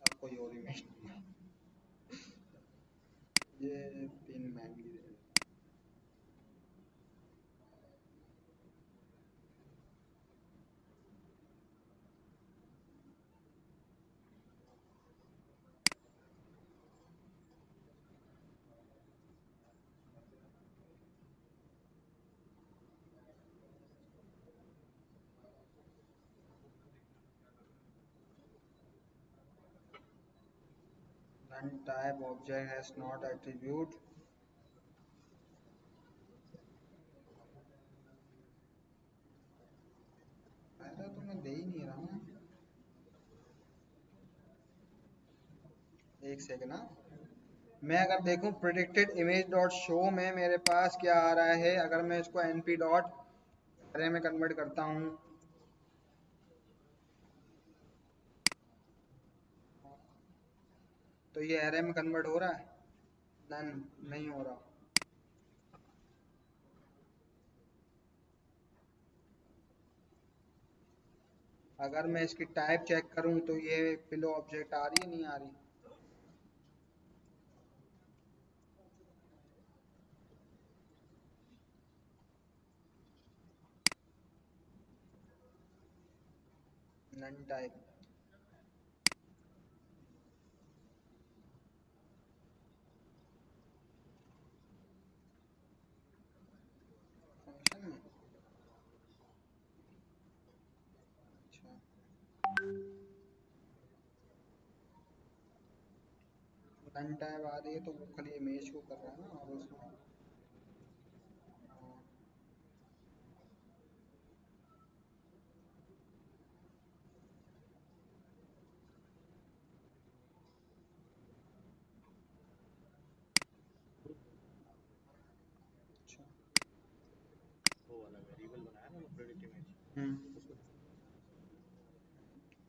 Speaker 1: अब कोई और इमेज ये पिन महंगी दे देता हूँ। Then type object has not attribute. ऐसा तो मैं दे ही नहीं रहा हूँ। एक सेकंड ना, मैं अगर देखूं predicted image dot show में मेरे पास क्या आ रहा है, अगर मैं इसको np dot array में कन्वर्ट करता हूँ तो ये array में कन्वर्ट हो रहा है? नन नहीं हो रहा। अगर मैं इसकी टाइप चेक करूं तो ये पिलो ऑब्जेक्ट आ रही है, नहीं आ रही? नन टाइप फंक्शन में। अच्छा, नन टाइप आ रही है तो वो खाली इमेज को कर रहा है ना, और उसमें हाँ, अच्छा।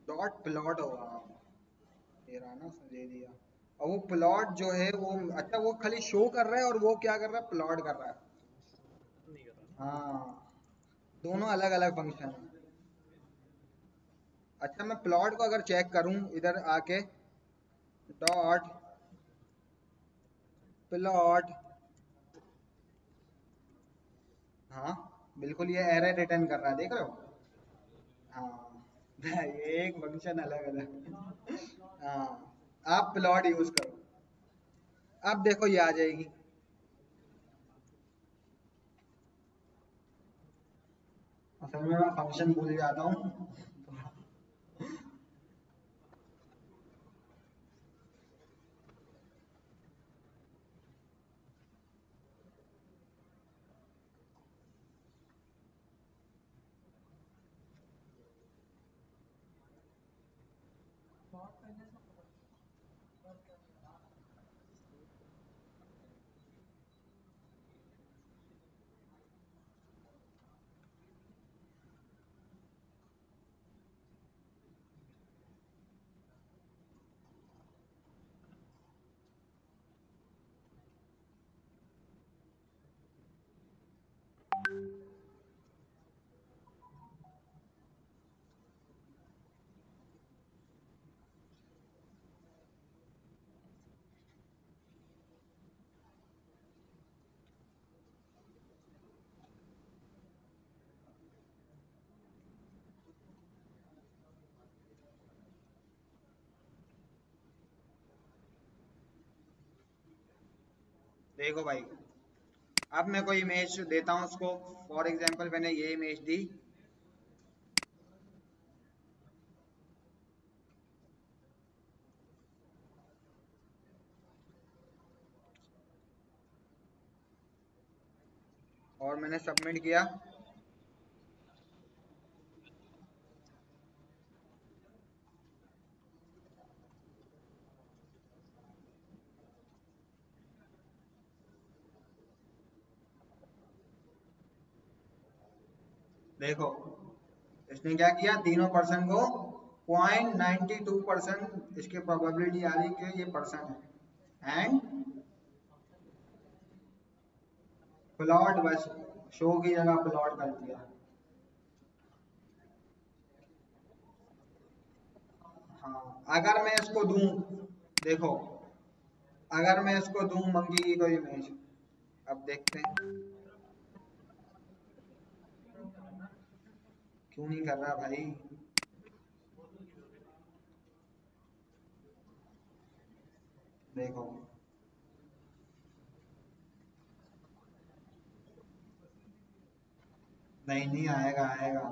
Speaker 1: डॉट प्लॉट होगा, ये रहा ना, दे दिया। और वो प्लॉट जो है वो, अच्छा वो खाली शो कर रहा है और वो क्या कर रहा है, प्लॉट कर रहा है। हाँ, दोनों अलग अलग फंक्शन है। अच्छा, मैं प्लॉट को अगर चेक करूं इधर आके, डॉट प्लॉट, हाँ बिल्कुल ये एरर रिटर्न कर रहा है, देख रहे हो। हाँ ये एक फंक्शन अलग अलग। हाँ, आप प्लॉट यूज करो, अब देखो ये आ जाएगी। असल में मैं फंक्शन भूल जाता हूँ। देखो भाई, अब मैं कोई इमेज देता हूँ उसको। फॉर एग्जांपल मैंने ये इमेज दी, और मैंने सबमिट किया। देखो इसने क्या किया, तीनों पर्सन को 0.92% इसकी प्रोबेबिलिटी आ रही कि ये पर्सन है, एंड प्लॉट बस शो की जगह प्लॉट कर दिया। हाँ, अगर मैं इसको दूं, देखो अगर मैं इसको दूं मंकी की कोई इमेज, अब देखते हैं क्यों नहीं कर रहा भाई। देखो, नहीं नहीं आएगा आएगा,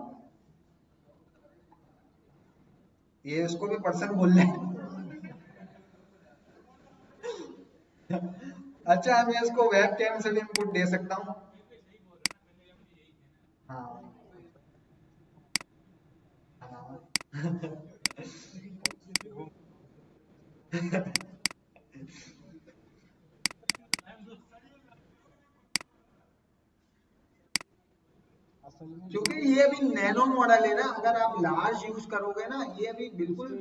Speaker 1: ये उसको भी पर्सन बोल ले। अच्छा, मैं इसको वेब कैम से भी इनपुट दे सकता हूँ। हाँ हाँ। क्योंकि ये अभी नैनो मॉडल है ना, अगर आप लार्ज यूज करोगे ना, ये अभी बिल्कुल,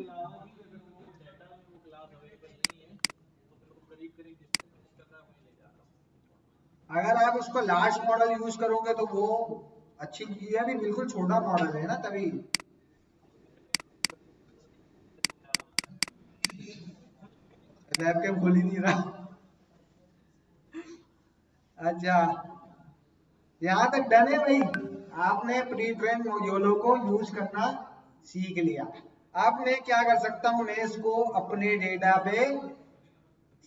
Speaker 1: अगर आप उसको लार्ज मॉडल यूज करोगे तो वो अच्छी चीज है, अभी बिल्कुल छोटा मॉडल है ना तभी। वेब कैम खोल ही नहीं रहा। अच्छा, यहाँ तक डन है भाई। आपने प्री ट्रेन योलो को यूज करना सीख लिया। अब मैं क्या कर सकता हूं, मैं इसको अपने डेटा पे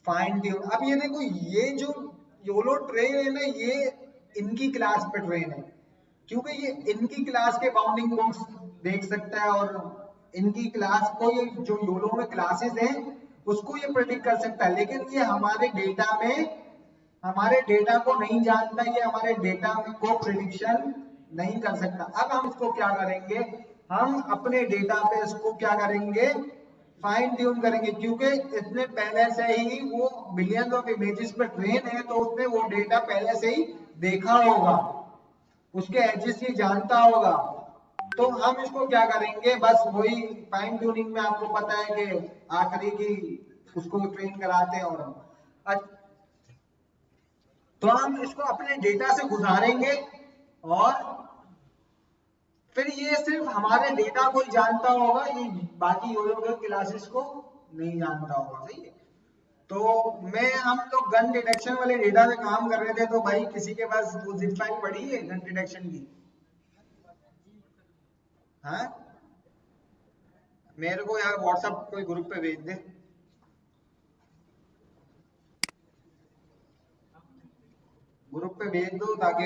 Speaker 1: फाइन ट्यून। अब ये देखो, ये जो योलो ट्रेन है ना, ये इनकी क्लास पे ट्रेन है, क्योंकि ये इनकी क्लास के बाउंडिंग बॉक्स देख सकता है और इनकी क्लास को, ये जो योलो में क्लासेस हैं उसको ये प्रेडिक्ट कर सकता है। लेकिन ये हमारे डेटा में, हमारे डेटा को नहीं जानता, ये हमारे डेटा को प्रिडिक्शन नहीं कर सकता। अब हम इसको क्या करेंगे, हम अपने डेटा पे इसको क्या करेंगे, फाइन ट्यून करेंगे, क्योंकि इसने पहले से ही वो बिलियंस ऑफ इमेजेस पे ट्रेन है, तो उसने वो डेटा पहले से ही देखा होगा, उसके एजेस ये जानता होगा। तो हम इसको क्या करेंगे, बस वही फाइन ट्यूनिंग में आपको पता है कि आखिरी की उसको ट्रेन कराते हैं। और तो हम इसको अपने डेटा से गुजारेंगे और फिर ये सिर्फ हमारे डेटा को ही जानता होगा, ये बाकी योलो क्लासेस को नहीं जानता होगा। सही है। तो हम लोग गन डिटेक्शन वाले डेटा पे काम कर रहे थे, तो भाई किसी के पास वो जिप फाइल पड़ी है गन डिटेक्शन की? हाँ, मेरे को यार व्हाट्सएप कोई ग्रुप पे भेज दे। ग्रुप पे भेज दो ताकि,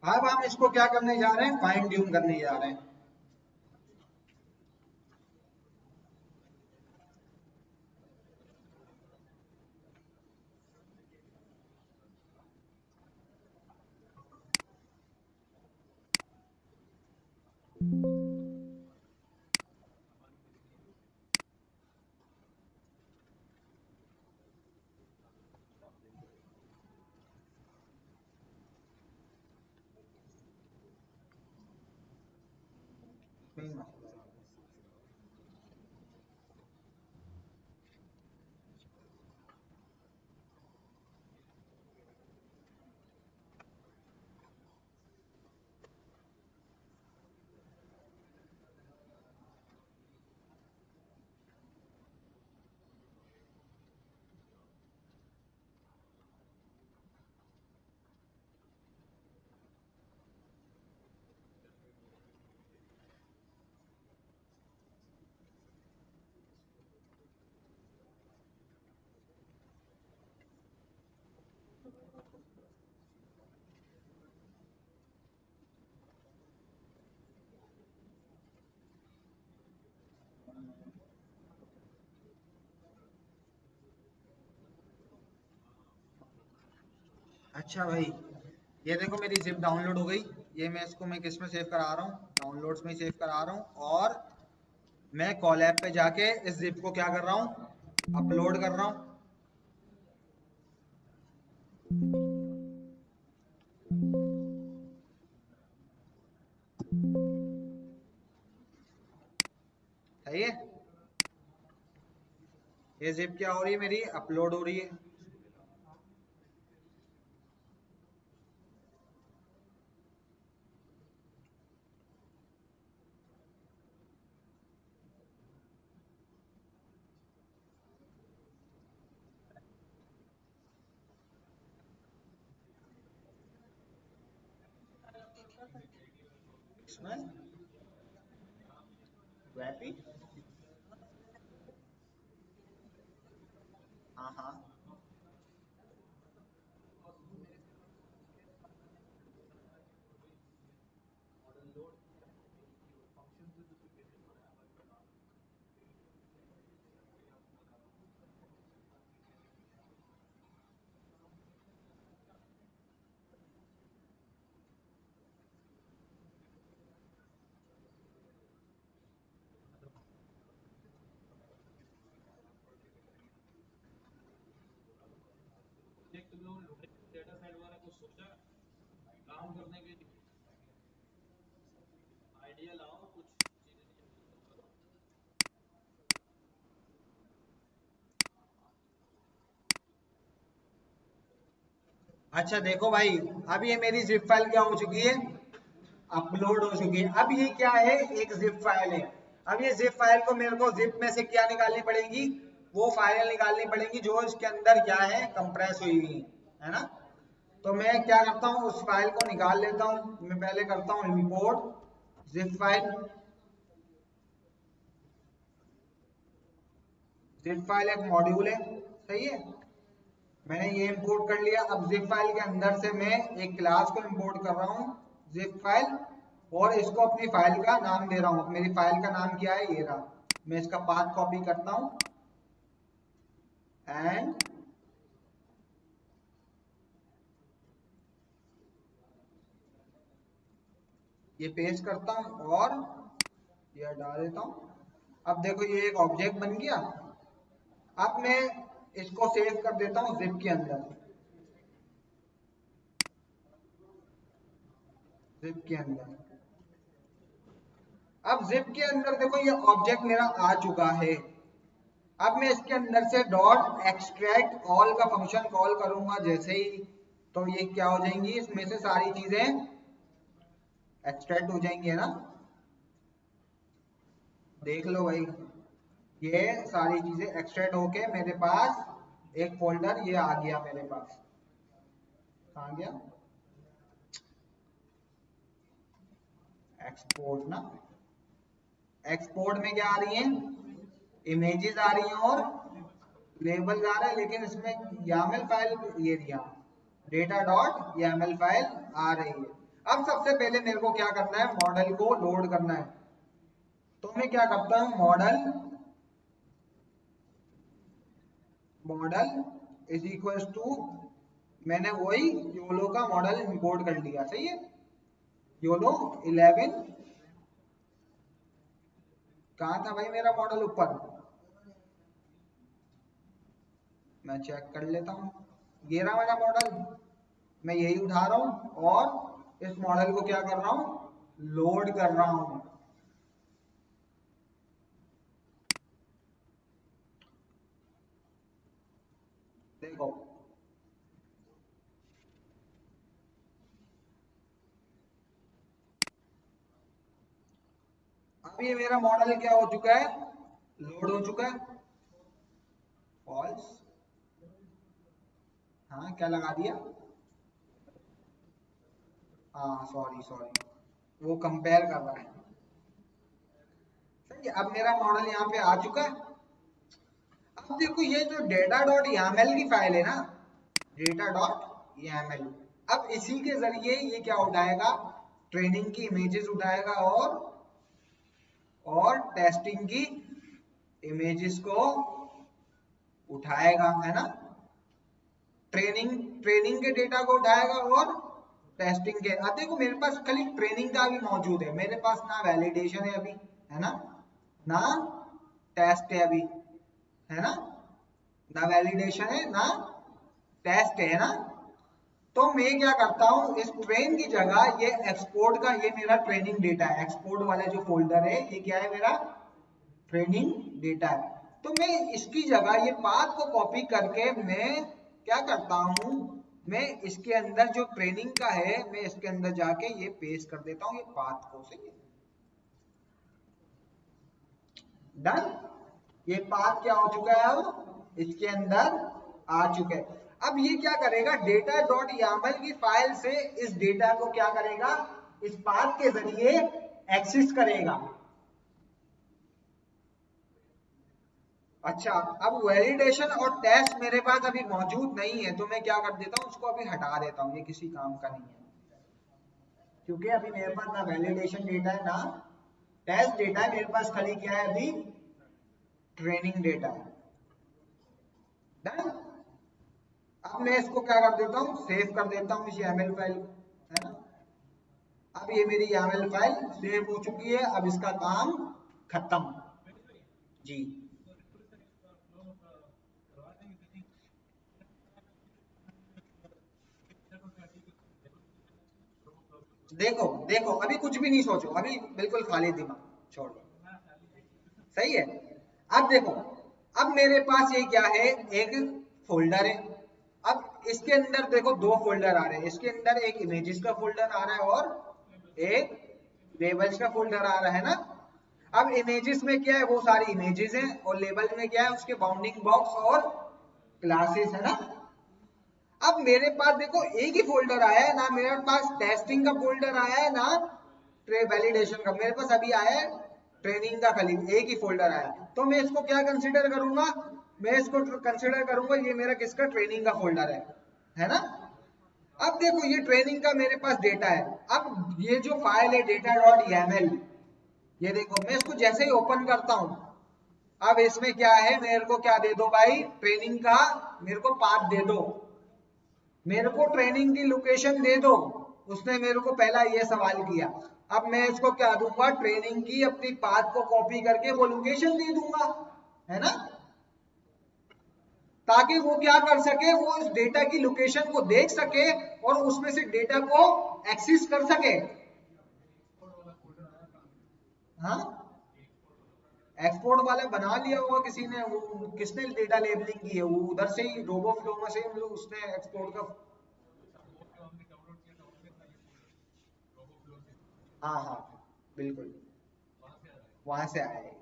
Speaker 1: अब हम इसको क्या करने जा रहे हैं, फाइन ट्यून करने जा रहे हैं। अच्छा भाई, ये देखो मेरी जिप डाउनलोड हो गई। ये मैं किस में सेव करा रहा हूँ, डाउनलोड्स में सेव करा रहा हूँ। और मैं कॉल ऐप पे जाके इस जिप को क्या कर रहा हूँ, अपलोड कर रहा हूँ। सही है। ये जिप क्या हो रही है, मेरी अपलोड हो रही है। इसमें वैपी, हाँ हाँ। अच्छा देखो भाई, अब ये मेरी जिप फाइल क्या हो चुकी है, अपलोड हो चुकी है। अब ये क्या है, एक जिप फाइल है। अब ये जिप फाइल को मेरे को जिप में से क्या निकालनी पड़ेगी, वो फाइल निकालनी पड़ेगी जो इसके अंदर क्या है, कंप्रेस हुई हुई है ना। तो मैं क्या करता हूँ, उस फाइल को निकाल लेता हूँ। मैं पहले करता हूँ import zip file. Zip file एक मॉड्यूल है, सही है। मैंने ये इंपोर्ट कर लिया। अब जिप फाइल के अंदर से मैं एक क्लास को इंपोर्ट कर रहा हूँ, जिप फाइल, और इसको अपनी फाइल का नाम दे रहा हूँ। मेरी फाइल का नाम क्या है, ये रहा। मैं इसका पाथ कॉपी करता हूँ एंड ये पेस्ट करता हूँ और ये हटा देता हूँ। अब देखो ये एक ऑब्जेक्ट बन गया। अब मैं इसको सेव कर देता हूँ जिप के अंदर। जिप के अंदर, अब जिप के अंदर देखो ये ऑब्जेक्ट मेरा आ चुका है। अब मैं इसके अंदर से डॉट एक्सट्रैक्ट ऑल का फंक्शन कॉल करूंगा जैसे ही, तो ये क्या हो जाएंगी, इसमें से सारी चीजें एक्सट्रैक्ट हो जाएंगी, है ना। देख लो भाई, ये सारी चीजें एक्सट्रैक्ट होके मेरे पास एक फोल्डर ये आ गया मेरे पास। कहाँ गया, एक्सपोर्ट ना। एक्सपोर्ट में क्या आ रही है, इमेजेस आ रही हैं और लेबल आ रहा है, लेकिन इसमें YAML फाइल ये दिया, डेटा डॉट YAML फाइल आ रही है। अब सबसे पहले मेरे को क्या करना है, मॉडल को लोड करना है। तो मैं क्या करता हूँ, मॉडल इज इक्वल टू, मैंने वही योलो का मॉडल इंपोर्ट कर लिया, सही है। योलो 11, कहाँ था भाई मेरा मॉडल, ऊपर, मैं चेक कर लेता हूँ। ये रहा मेरा मॉडल, मैं यही उठा रहा हूँ और इस मॉडल को क्या कर रहा हूँ, लोड कर रहा हूँ। देखो अब ये मेरा मॉडल क्या हो चुका है, लोड हो चुका है। फॉल्स, हाँ क्या लगा दिया, हाँ सॉरी सॉरी, वो कंपेयर कर रहा है। सही है, अब मेरा मॉडल यहाँ पे आ चुका है। अब देखो ये जो डेटा डॉट YAML की फाइल है ना, डेटा डॉट YAML, अब इसी के जरिए ये क्या उठाएगा, ट्रेनिंग की इमेजेस उठाएगा और टेस्टिंग की इमेजेस को उठाएगा, है ना। ट्रेनिंग के डेटा को उठाएगा और टेस्टिंग के। अब देखो मेरे पास खाली ट्रेनिंग का भी मौजूद है, मेरे पास ना वैलिडेशन है अभी, है ना, ना टेस्ट है अभी, है ना, ना वैलिडेशन है ना टेस्ट है ना। तो मैं क्या करता हूँ, इस ट्रेन की जगह ये एक्सपोर्ट का, ये मेरा ट्रेनिंग डेटा है, एक्सपोर्ट वाला जो फोल्डर है ये क्या है, मेरा ट्रेनिंग डेटा है। तो मैं इसकी जगह ये पाथ को कॉपी करके मैं क्या करता हूँ, मैं इसके अंदर जो ट्रेनिंग का है मैं इसके अंदर जाके ये पेस्ट कर देता हूँ, ये पाथ को, सही है। डन, ये पाथ क्या हो चुका है, अब इसके अंदर आ चुका है। अब ये क्या करेगा, डेटा डॉट YAML की फाइल से इस डेटा को क्या करेगा, इस पाथ के जरिए एक्सेस करेगा। अच्छा, अब वैलिडेशन और टेस्ट मेरे पास अभी मौजूद नहीं है, तो मैं क्या कर देता हूँ, उसको अभी हटा देता हूँ, ये किसी काम का नहीं है, क्योंकि अभी मेरे पास ना वैलिडेशन डेटा है ना टेस्ट डेटा है, मेरे पास खाली क्या है, अभी ट्रेनिंग डेटा है। डन, अब मैं इसको क्या कर देता हूँ, सेव कर देता हूँ इस YAML फाइल को, है ना। अब ये मेरी YAML फाइल सेव हो चुकी है, अब इसका काम खत्म जी। देखो देखो अभी कुछ भी नहीं सोचो, अभी बिल्कुल खाली दिमाग छोड़ दो, सही है। अब देखो, अब मेरे पास ये क्या है, एक फोल्डर है। अब इसके अंदर देखो दो फोल्डर आ रहे हैं, इसके अंदर एक इमेजेस का फोल्डर आ रहा है और एक लेबल्स का फोल्डर आ रहा है ना। अब इमेजेस में क्या है, वो सारी इमेजेस हैं, और लेबल में क्या है, उसके बाउंडिंग बॉक्स और क्लासेस, है ना। अब मेरे पास देखो एक ही फोल्डर आया है ना, मेरे पास टेस्टिंग का फोल्डर आया है ना वैलिडेशन का, मेरे पास अभी आया है ट्रेनिंग का खाली एक ही फोल्डर आया। तो मैं इसको क्या कंसीडर करूंगा, मैं इसको कंसीडर करूंगा ये मेरा किसका ट्रेनिंग का फोल्डर है ना। अब देखो ये ट्रेनिंग का मेरे पास डेटा है। अब ये जो फाइल है data.yaml, ये देखो मैं इसको जैसे ही ओपन करता हूं, अब इसमें क्या है, मेरे को क्या दे दो भाई, ट्रेनिंग का मेरे को पाथ दे दो, मेरे को ट्रेनिंग की लोकेशन दे दो। उसने मेरे को पहला ये सवाल किया। अब मैं इसको क्या दूंगा, ट्रेनिंग की अपनी पाथ को कॉपी करके वो लोकेशन दे दूंगा, है ना, ताकि वो क्या कर सके, वो इस डेटा की लोकेशन को देख सके और उसमें से डेटा को एक्सेस कर सके। हाँ, एक्सपोर्ट वाला बना लिया होगा किसी ने, वो किसने डेटा लेबलिंग की है, वो उधर से ही रोबो फ्लो में से उसने एक्सपोर्ट का। हाँ हाँ बिल्कुल, वहां से आया है।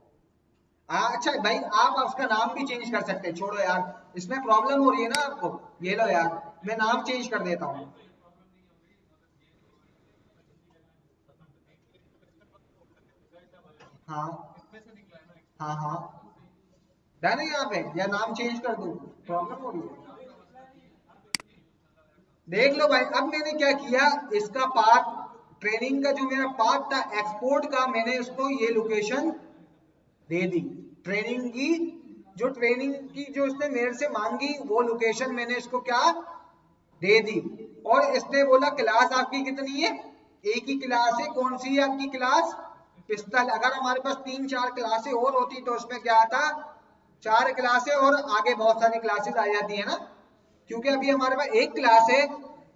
Speaker 1: अच्छा भाई आप उसका नाम भी चेंज कर सकते हैं, छोड़ो यार इसमें प्रॉब्लम हो रही है ना आपको, ये लो यार मैं नाम चेंज कर देता हूँ। हाँ हाँ हाँ, डन है यहाँ पे, या नाम चेंज कर दूँ, प्रॉब्लम हो रही है। देख लो भाई, अब मैंने क्या किया, इसका पाथ, ट्रेनिंग का जो मेरा पाथ था एक्सपोर्ट का, मैंने इसको ये लोकेशन दे दी। ट्रेनिंग की जो इसने मेरे से मांगी वो लोकेशन मैंने इसको क्या दे दी। और इसने बोला क्लास आपकी कितनी है, एक ही क्लास है, कौन सी है आपकी क्लास, पिस्टल। अगर हमारे पास 3-4 क्लासें और होती तो उसमें क्या आता, 4 क्लासें और आगे बहुत सारी क्लासेस आ जाती है ना, क्योंकि अभी हमारे पास एक क्लास है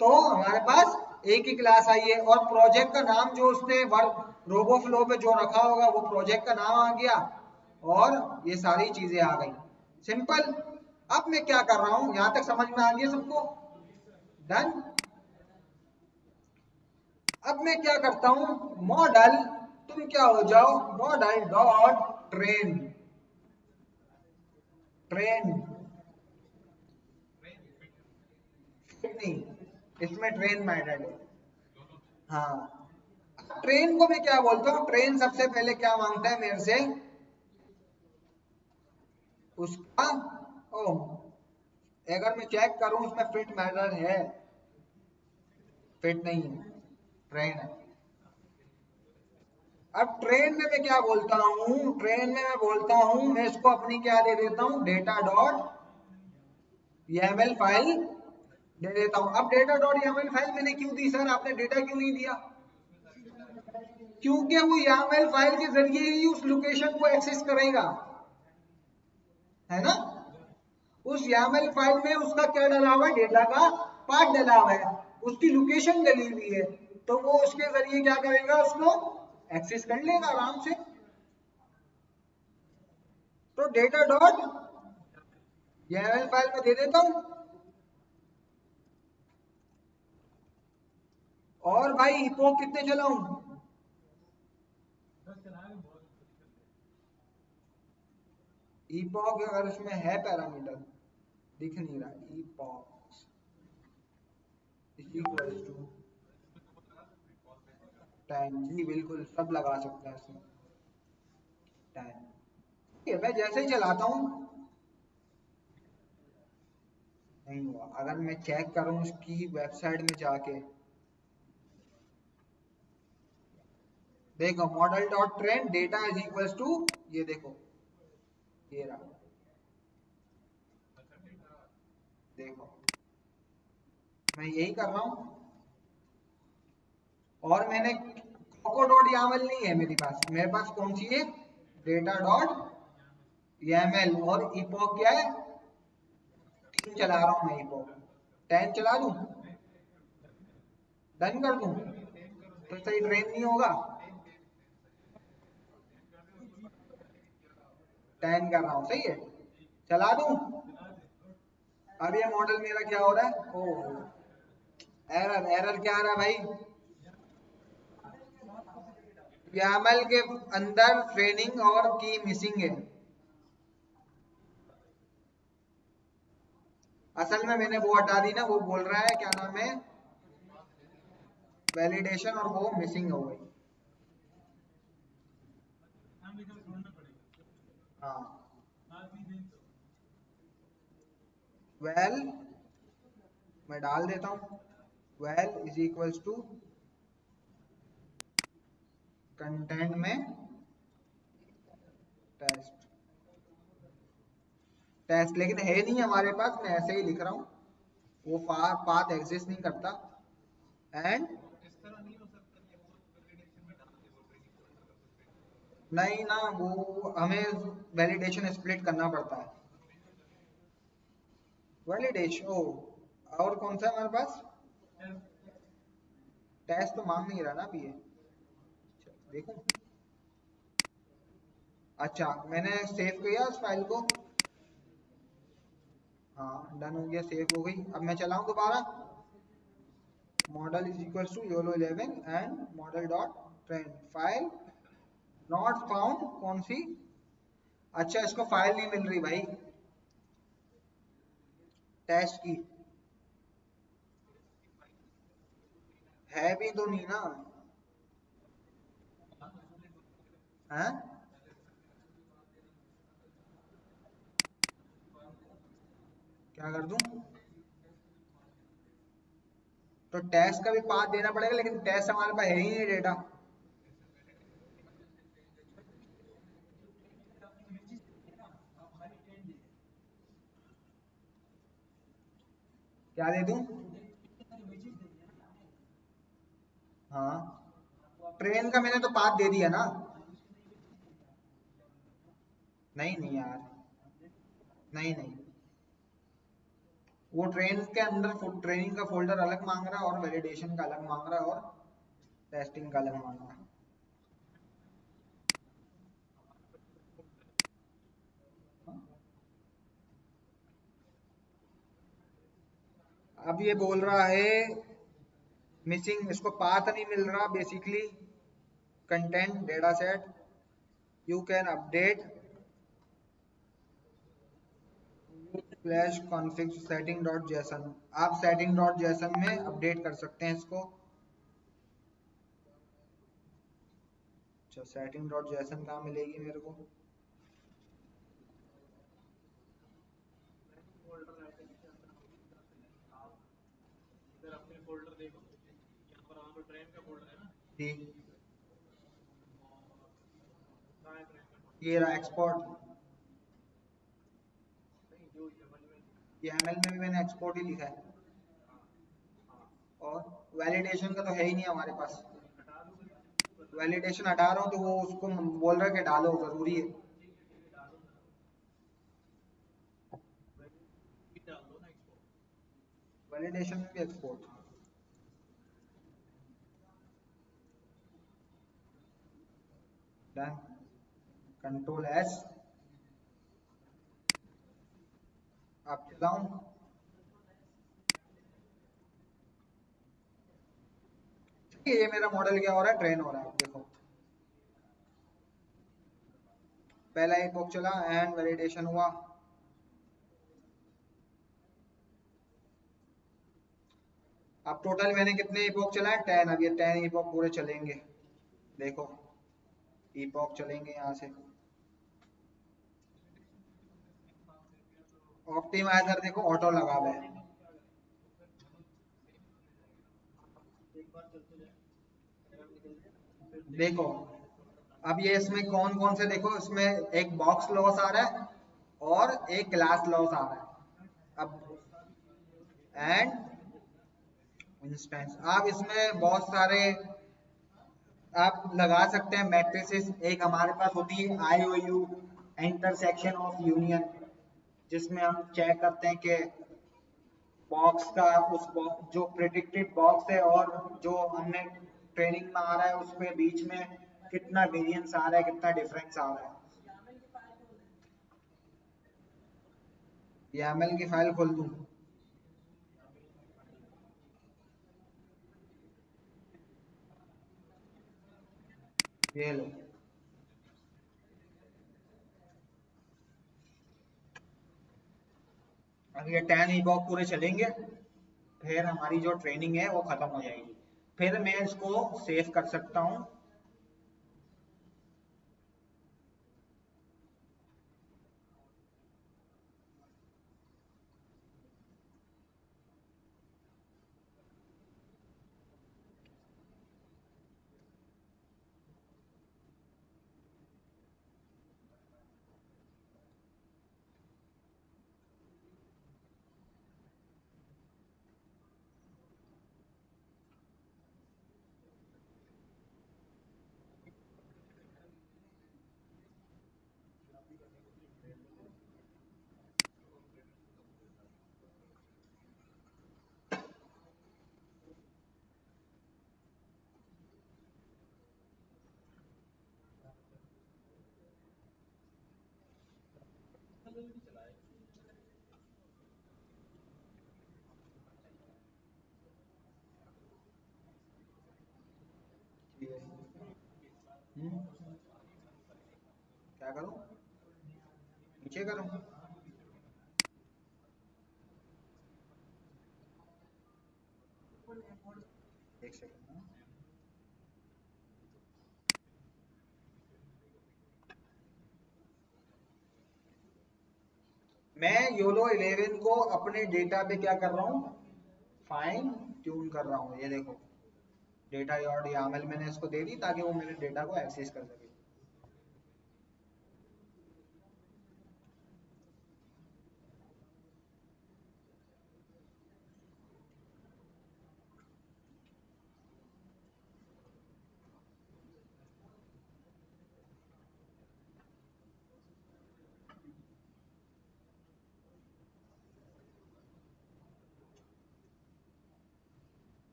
Speaker 1: तो हमारे पास एक ही क्लास आई है। और प्रोजेक्ट का नाम जो उसने वर्क रोबो फ्लो पे जो रखा होगा वो प्रोजेक्ट का नाम आ गया, और ये सारी चीजें आ गई, सिंपल। अब मैं क्या कर रहा हूं, यहां तक समझ में आ गया सबको, डन। अब मैं क्या करता हूं, मॉडल, तुम क्या हो जाओ, मॉडल डॉट ट्रेन, ट्रेन नहीं, इसमें ट्रेन मैटर है। हाँ, ट्रेन को मैं क्या बोलता हूँ, ट्रेन सबसे पहले क्या मांगता है मेरे से, उसका, ओ अगर मैं चेक करूं उसमें फिट मैटर है, फिट नहीं है, ट्रेन है। अब ट्रेन में मैं क्या बोलता हूँ, ट्रेन में मैं बोलता हूँ, मैं इसको अपनी क्या दे देता हूँ, डेटा डॉट YAML फाइल दे देता हूँ। अब डेटा डॉट YAML फाइल मैंने क्यों दी सर, आपने डेटा क्यों नहीं दिया, क्योंकि वो YAML फाइल के जरिए ही उस लोकेशन को एक्सेस करेगा, है ना। उस YAML फाइल में उसका क्या डला हुआ है, डेटा का पार्ट डला हुआ है, उसकी लोकेशन डली हुई है, तो वो उसके जरिए क्या करेगा, उसको एक्सेस कर लेगा आराम से। तो डेटा डॉट YAML फाइल में दे देता हूं। और भाई इपोक कितने चलाऊं, इपोक अगर इसमें है पैरामीटर, दिख नहीं रहा, इपोक इक्वल्स टू 10, जी बिल्कुल सब लगा सकते हैं इसमें 10। ठीक है, मैं जैसे ही चलाता हूँ, नहीं हुआ, अगर मैं चेक करूँ उसकी वेबसाइट में जाके, देखो model dot train data is equals to, ये देखो, ये रहा, देखो मैं यही कर रहा हूँ। और मैंने कोको डॉट यामल नहीं है मेरे पास, मेरे पास कौन सी है, डेटा डॉट YAML, और इपोक क्या है, 3 चला रहा हूँ मैं, इपोक 10 चला दूं, डन कर दूं, तो सही ट्रेन नहीं होगा, 10 कर रहा हूँ, सही है, चला दूं। अब ये मॉडल मेरा क्या हो रहा है, ओ एरर, एरर क्या आ रहा है भाई, YAML के अंदर ट्रेनिंग और की मिसिंग है। असल में मैंने वो हटा दी ना, वो बोल रहा है क्या नाम है, वैलिडेशन, और वो मिसिंग हो गई। हाँ, वेल मैं डाल देता हूँ, well is equals to content में टेस्ट, टेस्ट लेकिन है नहीं हमारे पास, मैं ऐसे ही लिख रहा हूँ, वो पाथ एग्जिस्ट नहीं करता। एंड नहीं ना, वो हमें वैलिडेशन स्प्लिट करना पड़ता है। वैलिडेशन ओ, और कौन सा है हमारे पास, टेस्ट तो मांग नहीं रहा ना अभी ये, देखो। अच्छा, मैंने सेव किया उस फाइल को, हाँ डन हो गया, सेव हो गई। अब मैं चलाऊं दोबारा, model is equal to YOLO 11 and model dot train, file not found, कौन सी, अच्छा इसको फाइल नहीं मिल रही भाई, टेस्ट की है भी तो नहीं ना, है, क्या कर दूं, तो टेस्ट का भी पाथ देना पड़ेगा, लेकिन टेस्ट हमारे पास है ही नहीं डेटा। क्या दे दूं, हाँ ट्रेन का मैंने तो पाथ दे दिया ना, नहीं नहीं यार, नहीं नहीं, वो ट्रेन के अंदर ट्रेनिंग का फोल्डर अलग मांग रहा है, और वैलिडेशन का अलग मांग रहा है, और टेस्टिंग का अलग मांग रहा है। अब ये बोल रहा है मिसिंग, इसको पाथ नहीं मिल रहा basically, content data set, you can update slash config setting dot JSON, आप सेटिंग डॉट जेसन में अपडेट कर सकते हैं इसको। अच्छा, सेटिंग डॉट जेसन कहाँ मिलेगी मेरे को, ठीक, ये रहा एक्सपोर्ट, ये एमएल में भी मैंने एक्सपोर्ट ही लिखा है, और वैलिडेशन का तो है ही नहीं हमारे पास, वैलिडेशन हटा रहा हूँ तो वो उसको बोल रहा है कि डालो, जरूरी है, वैलिडेशन में भी एक्सपोर्ट, डन, कंट्रोल एस, आप चलाऊं, ठीक है, ये मेरा मॉडल क्या हो रहा है, ट्रेन हो रहा है, देखो पहला epoch चला एंड वैलिडेशन हुआ, अब टोटल मैंने कितने epoch चलाए, 10, अब ये 10 epoch पूरे चलेंगे, देखो epoch चलेंगे यहाँ से, ऑप्टिमाइजर देखो ऑटो लगा हुआ है, देखो अब ये इसमें कौन कौन से, देखो इसमें एक बॉक्स लॉस आ रहा है और एक क्लास लॉस आ रहा है, अब एंड इंस्टेंस, आप इसमें बहुत सारे आप लगा सकते हैं मैट्रिसेस, एक हमारे पास होती है आई ओ यू, इंटरसेक्शन ऑफ यूनियन, जिसमें हम चेक करते हैं कि बॉक्स का उस बॉक्स जो प्रिडिक्टेड बॉक्स है और जो हमने ट्रेनिंग में आ रहा है उसमें बीच में कितना वेरिएंस आ रहा है, कितना डिफरेंस आ रहा है। ये एमएल की फाइल खोल दूं, ये लो, अब ये 10 ईपॉक पूरे चलेंगे, फिर हमारी जो ट्रेनिंग है वो खत्म हो जाएगी। फिर मैं इसको सेव कर सकता हूँ। क्या करूँ, नीचे करूँ? एक सेकंड। मैं योलो 11 को अपने डेटा पे क्या कर रहा हूँ, फाइन ट्यून कर रहा हूँ। ये देखो, डेटा यॉर्ड यामल मैंने इसको दे दी ताकि वो मेरे डेटा को एक्सेस कर सके।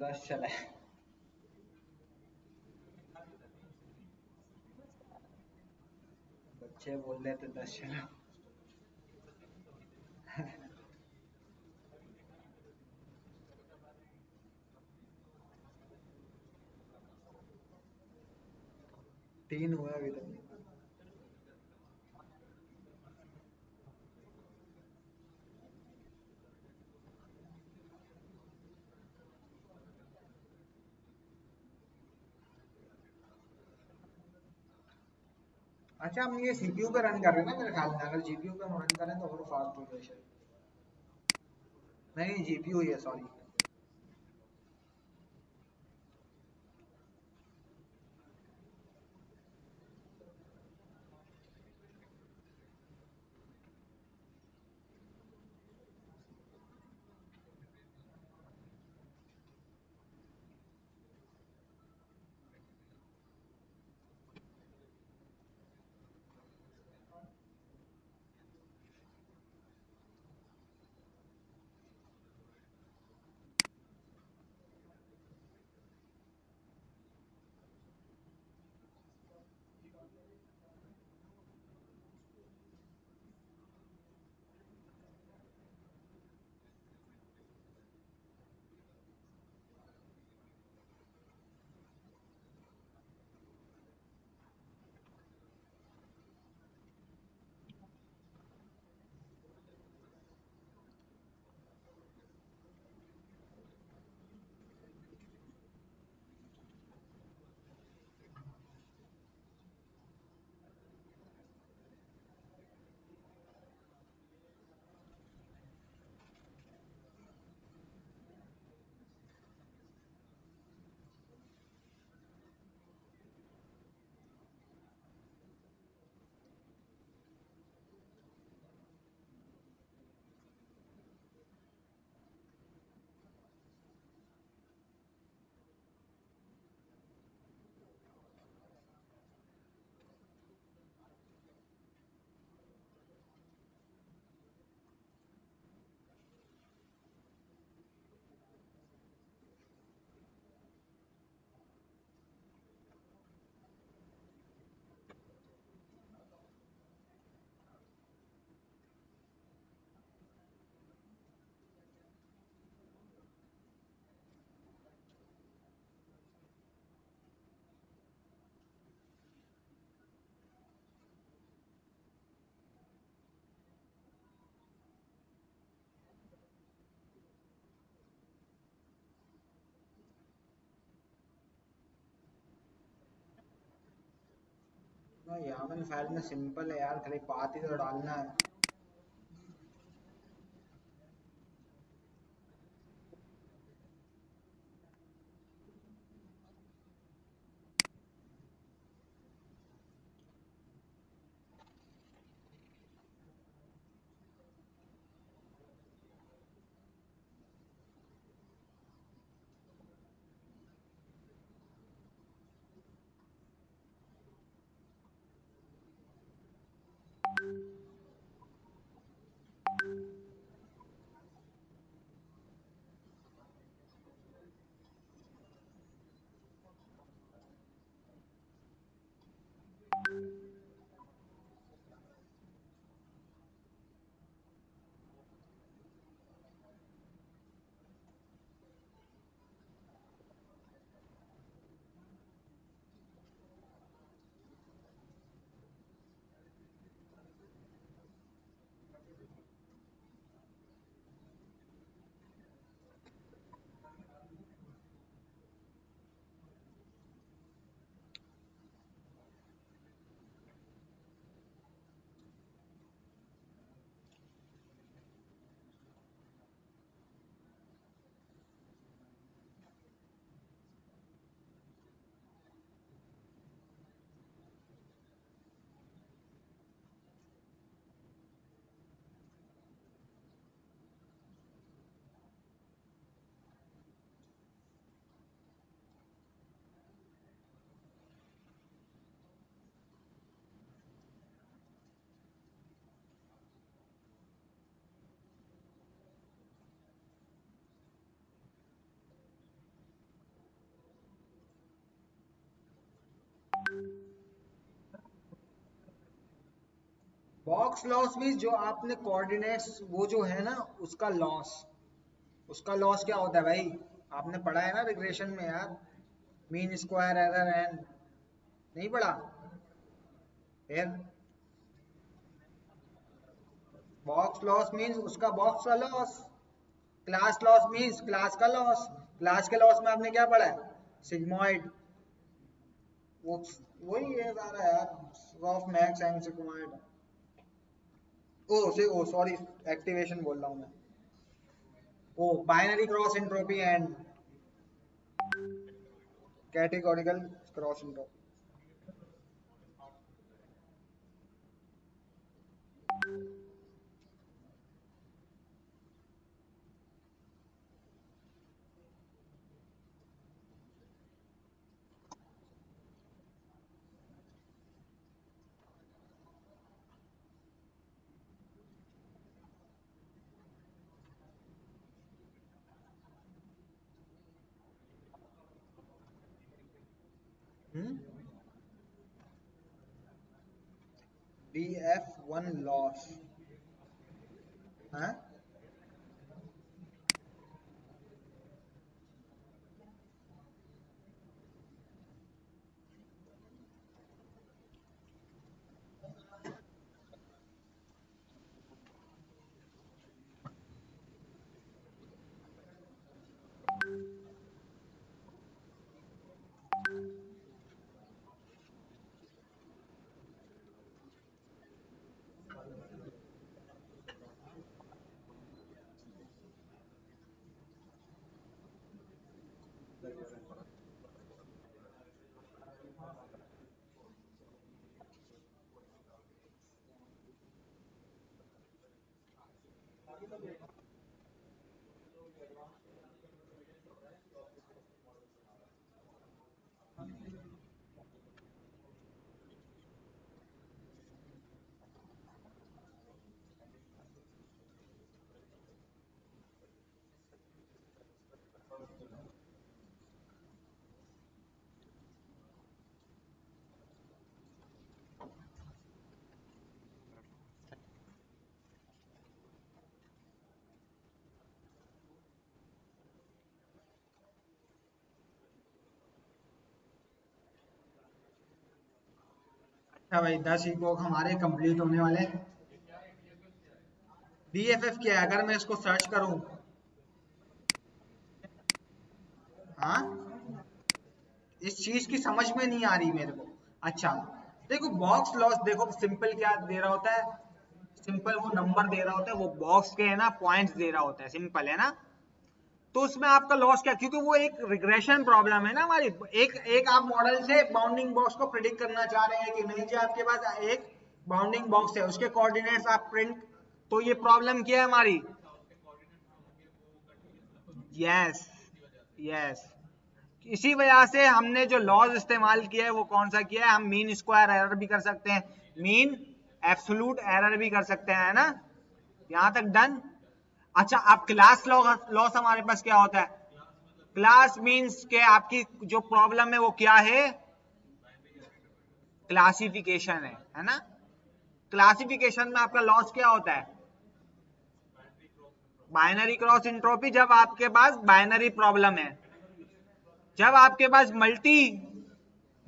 Speaker 1: 10 चला है। बच्चे बोल रहे थे 10 चला। 3 हुआ अभी तक। अच्छा, हम ये सीपीयू पे रन कर रहे हैं ना मेरे ख्याल में, अगर जीपीयू पे हम रन करें तो और फास्ट हो जाए शायद। नहीं, जीपीयू ही है, सॉरी। यामन फाइल में सिंपल है यार, खाली पाथ ही तो डालना है। बॉक्स लॉस मीन्स जो आपने कोऑर्डिनेट्स वो जो है ना उसका लॉस, उसका लॉस क्या होता है भाई? आपने पढ़ा है ना रिग्रेशन में यार, मीन स्क्वायर एरर एंड, नहीं पढ़ा? फिर बॉक्स लॉस मीन्स उसका बॉक्स का loss, class loss means class का लॉस। क्लास के लॉस में आपने क्या पढ़ा है? सिग्मोइड, वो वही है सारा यार, softmax and sigmoid. Oh sorry, activation बोल रहा हूँ मैं। Oh binary cross entropy and categorical cross entropy. BF1 loss है। अच्छा भाई, 10 इकोक हमारे कंप्लीट होने वाले हैं। BFF क्या है अगर मैं इसको सर्च करूं? हाँ, इस चीज की समझ में नहीं आ रही मेरे को। अच्छा, देखो बॉक्स लॉस, देखो सिंपल क्या दे रहा होता है, सिंपल वो नंबर दे रहा होता है, वो बॉक्स के है ना पॉइंट्स दे रहा होता है, सिंपल है ना। तो उसमें आपका लॉस क्या, क्योंकि वो एक रिग्रेशन प्रॉब्लम है ना हमारी, एक आप मॉडल से बाउंडिंग बॉक्स को प्रिडिक्ट करना चाह रहे हैं कि नहीं जी आपके पास एक बाउंडिंग बॉक्स है, उसके कोऑर्डिनेट्स आप प्रिंट, तो ये प्रॉब्लम क्या है हमारी। यस यस, इसी वजह से हमने जो लॉज इस्तेमाल किया है वो कौन सा किया है, हम मीन स्क्वायर एरर भी कर सकते हैं, मीन एब्सोल्यूट एरर भी कर सकते हैं, है ना, यहां तक डन। अच्छा, अब क्लास लॉस हमारे पास क्या होता है, क्लास मीन्स के आपकी जो प्रॉब्लम है वो क्या है, क्लासिफिकेशन है ना। क्लासिफिकेशन में आपका लॉस क्या होता है, बाइनरी क्रॉस एंट्रोपी, जब आपके पास बाइनरी प्रॉब्लम है। जब आपके पास मल्टी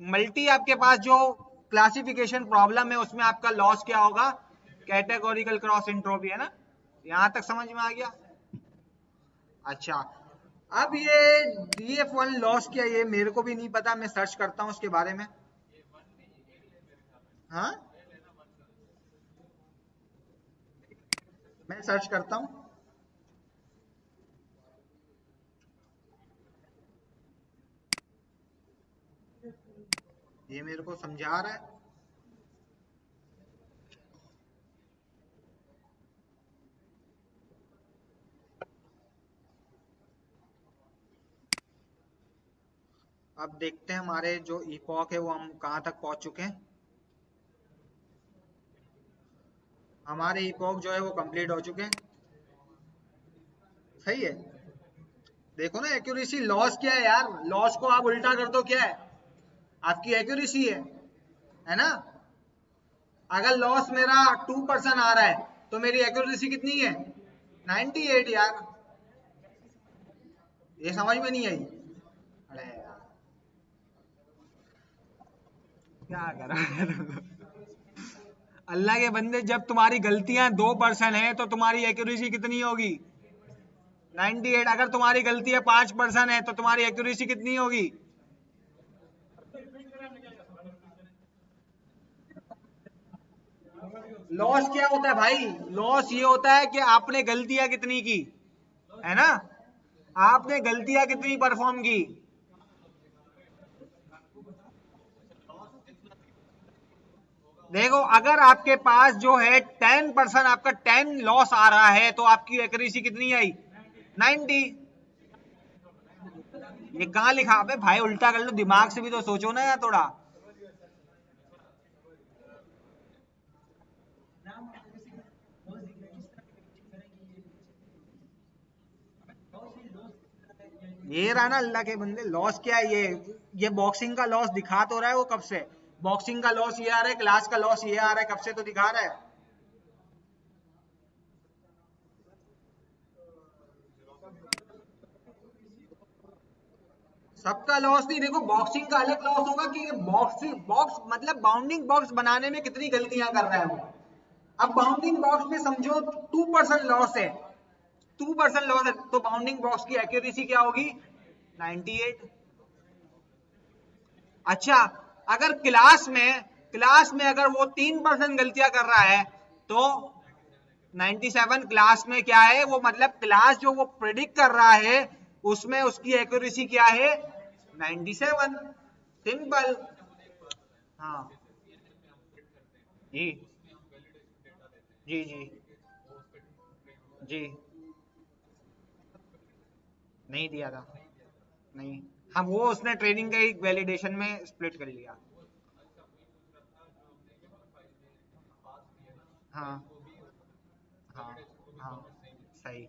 Speaker 1: मल्टी आपके पास जो क्लासिफिकेशन प्रॉब्लम है उसमें आपका लॉस क्या होगा, कैटेगोरिकल क्रॉस एंट्रोपी, है ना, यहां तक समझ में आ गया। अच्छा, अब ये DF1 लॉस क्या, ये मेरे को भी नहीं पता, मैं सर्च करता हूं उसके बारे में। हाँ, मैं सर्च करता हूं, ये मेरे को समझा रहा है। अब देखते हैं हमारे जो इपॉक है वो हम कहाँ तक पहुंच चुके हैं। हमारे इपॉक जो है वो कंप्लीट हो चुके हैं, सही है। देखो ना एक्यूरेसी लॉस क्या है यार, लॉस को आप उल्टा कर दो क्या है, आपकी एक्यूरेसी है ना। अगर लॉस मेरा 2% आ रहा है तो मेरी एक्यूरेसी कितनी है, 98 यार, ये समझ में नहीं आई। अरे यार क्या करा अल्लाह के बंदे, जब तुम्हारी गलतियां 2% है तो तुम्हारी एक्यूरेसी कितनी होगी, 98। अगर तुम्हारी गलतियां 5% है तो तुम्हारी एक्यूरेसी कितनी होगी। लॉस क्या होता है भाई, लॉस ये होता है कि आपने गलतियां कितनी की, है ना, आपने गलतियां कितनी परफॉर्म की। देखो अगर आपके पास जो है 10% आपका 10 लॉस आ रहा है तो आपकी एक्यूरेसी कितनी आई, 90। ये कहाँ लिखा, अबे भाई उल्टा कर लो, दिमाग से भी तो सोचो ना यार थोड़ा। ये रहा ना अल्लाह के बंदे, लॉस क्या है ये बॉक्सिंग का लॉस दिखा तो रहा है वो कब से, बॉक्सिंग का लॉस ये आ रहा है, क्लास का लॉस ये आ रहा है, कब से तो दिखा रहा है। सबका लॉस नहीं, देखो बॉक्सिंग का अलग लॉस होगा कि बॉक्सिंग बॉक्स मतलब बाउंडिंग बॉक्स बनाने में कितनी गलतियां कर रहा है वो। अब बाउंडिंग बॉक्स में समझो 2% लॉस है, 2% लॉस है तो बाउंडिंग बॉक्स की एक्यूरेसी क्या होगी, 98। अच्छा, अगर क्लास में अगर वो 3% गलतियां कर रहा है तो 97, क्लास में क्या है वो, मतलब क्लास जो वो प्रिडिक्ट कर रहा है उसमें उसकी एक्यूरेसी क्या है, 97, सिंपल। हाँ जी जी जी जी, नहीं दिया था, नहीं। हाँ वो उसने ट्रेनिंग का एक वैलिडेशन में स्प्लिट कर लिया। हाँ हाँ हाँ, सही।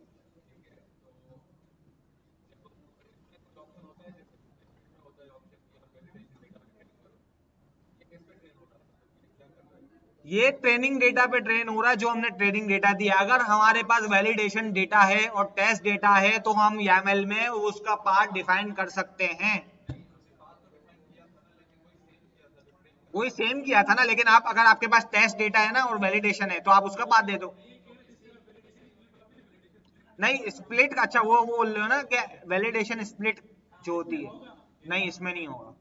Speaker 1: ये ट्रेनिंग डेटा पे ट्रेन हो रहा है जो हमने ट्रेनिंग डेटा दिया, अगर हमारे पास वैलिडेशन डेटा है और टेस्ट डेटा है तो हम YAML में उसका पार्ट डिफाइन कर सकते हैं। वही सेम किया था ना, लेकिन आप अगर आपके पास टेस्ट डेटा है ना और वैलिडेशन है तो आप उसका पार्ट दे दो। नहीं स्प्लिट का, अच्छा वो बोल रहे हो ना क्या, वैलिडेशन स्प्लिट जो होती है, नहीं इसमें नहीं होगा।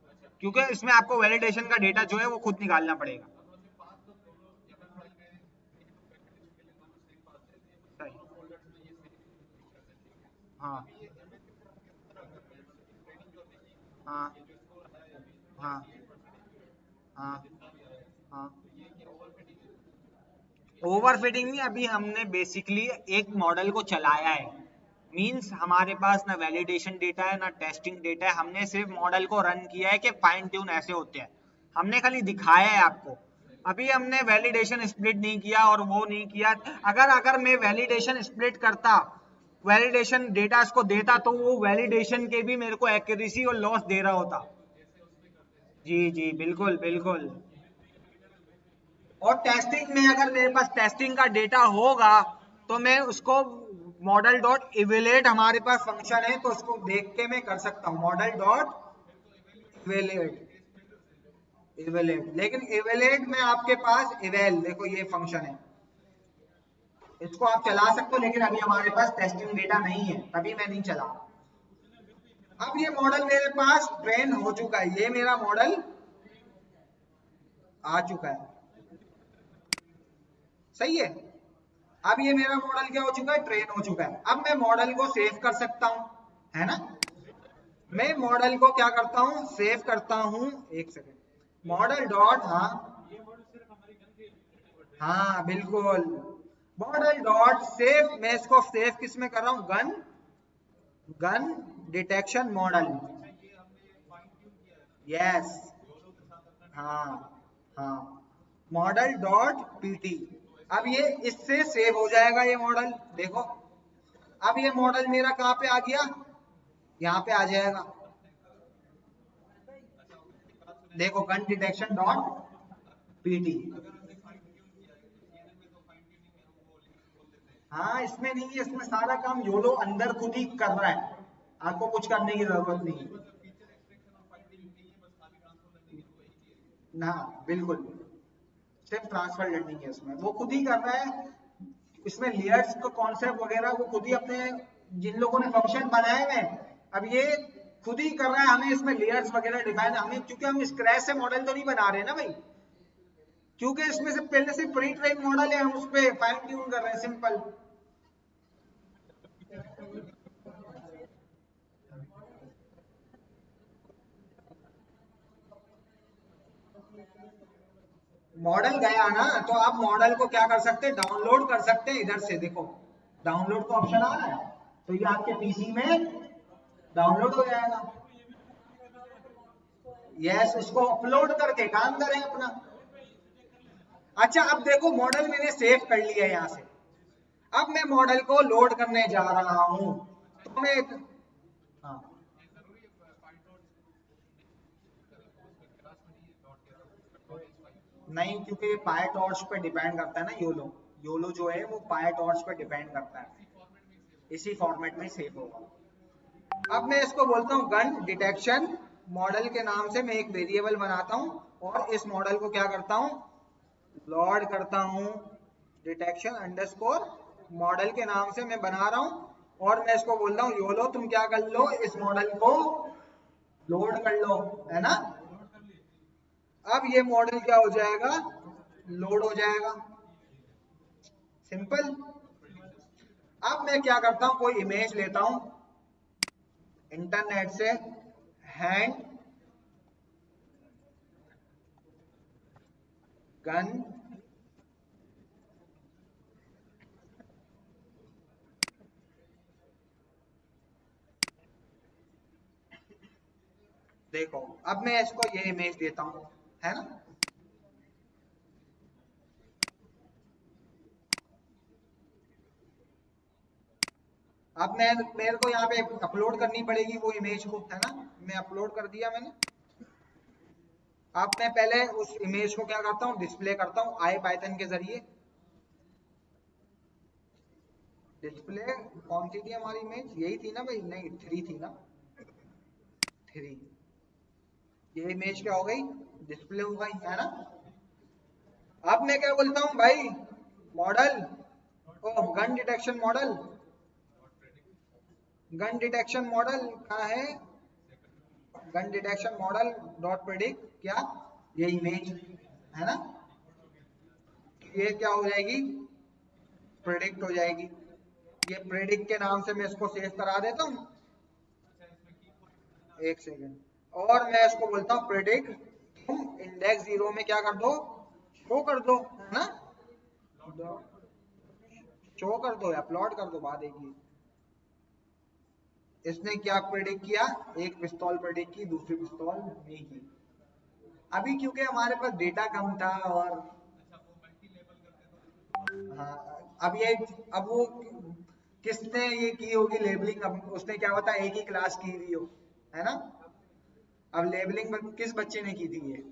Speaker 1: क्योंकि इसमें आपको वैलिडेशन का डेटा जो है वो खुद निकालना पड़ेगा। सही। हाँ हाँ हाँ हाँ हाँ। ओवरफिटिंग नहीं, अभी हमने बेसिकली एक मॉडल को चलाया है, मींस हमारे पास ना वैलिडेशन डेटा है ना टेस्टिंग डेटा है, हमने सिर्फ मॉडल को रन किया है कि फाइन ट्यून ऐसे होते हैं, हमने खाली दिखाया है आपको। अभी हमने वैलिडेशन स्प्लिट नहीं किया और वो नहीं किया। अगर अगर मैं वैलिडेशन स्प्लिट करता, वैलिडेशन डेटा इसको देता, तो वो वैलिडेशन के भी मेरे को एक्यूरेसी और लॉस दे रहा होता। जी जी बिल्कुल बिल्कुल। और टेस्टिंग में अगर मेरे पास टेस्टिंग का डेटा होगा तो मैं उसको मॉडल डॉट इवेलेट, हमारे पास फंक्शन है तो उसको देख के मैं कर सकता हूँ मॉडल डॉट इवेलेट। इवेलेट, लेकिन इवेलेट में आपके पास इवेल, देखो ये फंक्शन है, इसको आप चला सकते हो, लेकिन अभी हमारे पास टेस्टिंग डेटा नहीं है तभी मैं नहीं चला। अब ये मॉडल मेरे पास ट्रेन हो चुका है, ये मेरा मॉडल आ चुका है, सही है। अब ये मेरा मॉडल क्या हो चुका है, ट्रेन हो चुका है। अब मैं मॉडल को सेव कर सकता हूं, है ना। मैं मॉडल को क्या करता हूं, सेव करता हूं। एक सेकेंड, मॉडल डॉट, हाँ हाँ बिल्कुल, मॉडल डॉट सेव, मैं इसको सेव किस में कर रहा हूं, gun, gun detection model. Yes, हाँ हाँ, मॉडल डॉट पीटी। अब ये इससे सेव हो जाएगा ये मॉडल, देखो। अब ये मॉडल मेरा कहाँ पे आ गया, यहाँ पे आ जाएगा, देखो गन डिटेक्शन डॉट पीटी। हाँ इसमें नहीं है, इसमें सारा काम योलो अंदर खुद ही कर रहा है, आपको कुछ करने की जरूरत नहीं है ना। बिल्कुल, सिर्फ ट्रांसफर लर्निंग है इसमें, वो खुद ही कर रहा है। इसमें लेयर्स का कॉन्सेप्ट वगैरह वो खुद ही अपने, जिन लोगों ने फंक्शन बनाए हुए हैं, अब ये खुद ही कर रहा है। हमें इसमें लेयर्स वगैरह डिफाइन, हमें क्योंकि हम स्क्रैच से मॉडल तो नहीं बना रहे हैं ना भाई, क्योंकि इसमें से पहले से प्री ट्रेन मॉडल है, हम उस पर फाइन ट्यून कर रहे हैं, सिंपल। मॉडल गया ना, तो आप मॉडल को क्या कर सकते हैं, डाउनलोड कर सकते हैं इधर से, देखो डाउनलोड का ऑप्शन आ रहा है, तो ये आपके पीसी में डाउनलोड हो जाएगा। यस, उसको अपलोड करके काम करें अपना। अच्छा अब देखो, मॉडल मैंने सेव कर लिया यहाँ से, अब मैं मॉडल को लोड करने जा रहा हूं, तो मैं, हाँ नहीं, क्योंकि ये पाई टॉर्च पे डिपेंड करता है ना, योलो, योलो जो है वो पाई टॉर्च पे डिपेंड करता है, इसी फॉर्मेट में सेव होगा। अब मैं इसको बोलता हूँ गन डिटेक्शन मॉडल के नाम से, मैं एक वेरिएबल बनाता हूँ और इस मॉडल को क्या करता हूँ, लोड करता हूँ, डिटेक्शन अंडरस्कोर मॉडल के नाम से मैं बना रहा हूँ, और मैं इसको बोल रहा हूँ योलो तुम क्या कर लो, इस मॉडल को लोड कर लो, है ना। अब ये मॉडल क्या हो जाएगा, लोड हो जाएगा, सिंपल। अब मैं क्या करता हूँ, कोई इमेज लेता हूँ इंटरनेट से, हैंड गन, देखो अब मैं इसको ये इमेज देता हूँ, है ना। अब मैं, मेरे को यहाँ पे अपलोड करनी पड़ेगी वो इमेज को, है ना। मैं अपलोड कर दिया मैंने। अब मैं पहले उस इमेज को क्या करता हूँ, डिस्प्ले करता हूँ आई पाइथन के जरिए। डिस्प्ले कौन सी थी हमारी इमेज, यही थी ना भाई, नहीं थ्री थी ना, थ्री। ये इमेज क्या हो गई, डिस्प्ले हो गई, है ना। अब मैं क्या बोलता हूँ भाई, model, oh gun detection model, gun detection model कहाँ है, gun detection model dot predict क्या, ये इमेज है ना, ये क्या हो जाएगी, प्रेडिक्ट हो जाएगी। ये प्रेडिक्ट के नाम से मैं इसको सेव करा देता हूँ, एक सेकेंड, और मैं इसको बोलता हूँ प्रेडिक्ट, तुम इंडेक्स 0 में क्या कर दो, शो कर दो, है ना, शो कर दो या प्लॉट कर दो, बात एक ही। इसने क्या प्रेडिक्ट किया, एक पिस्तौल प्रेडिक्ट की, दूसरी पिस्तौल नहीं की। अभी क्योंकि हमारे पास डेटा कम था और हाँ, अब वो किसने ये की होगी लेबलिंग, अब उसने क्या पता एक ही क्लास की हुई हो, है ना। अब लेबलिंग किस बच्चे ने की थी ये,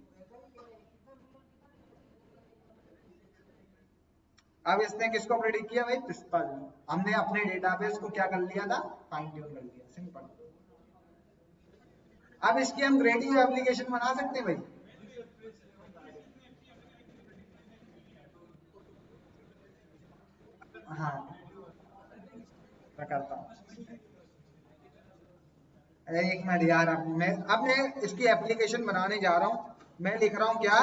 Speaker 1: अब इसने किसको प्रेडिक्ट किया भाई, पिस्तौल। हमने अपने डेटाबेस को क्या कर लिया था, फाइन ट्यून कर लिया, सिंपल। अब इसकी हम ग्रेडिंग एप्लीकेशन बना सकते हैं भाई, हाँ मैं करता हूँ। अरे एक मिनट यार, अब मैं इसकी एप्लीकेशन बनाने जा रहा हूँ। मैं लिख रहा हूँ क्या,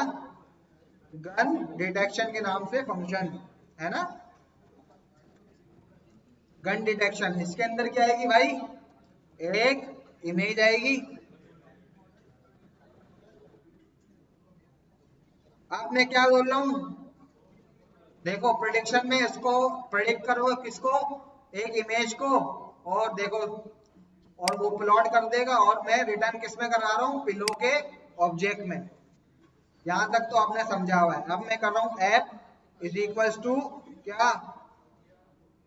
Speaker 1: गन डिटेक्शन के नाम से फंक्शन, है ना, गन डिटेक्शन। इसके अंदर क्या आएगी भाई, एक इमेज आएगी। अब मैं क्या बोल रहा हूँ, देखो प्रिडिक्शन में इसको प्रिडिक्ट करो किसको, एक इमेज को, और देखो, और वो प्लॉट कर देगा, और मैं रिटर्न किस में करा रहा हूँ, पिलो के ऑब्जेक्ट में। यहां तक तो आपने समझा हुआ है। अब मैं कर रहा हूँ ऐप इज इक्वल्स टू क्या,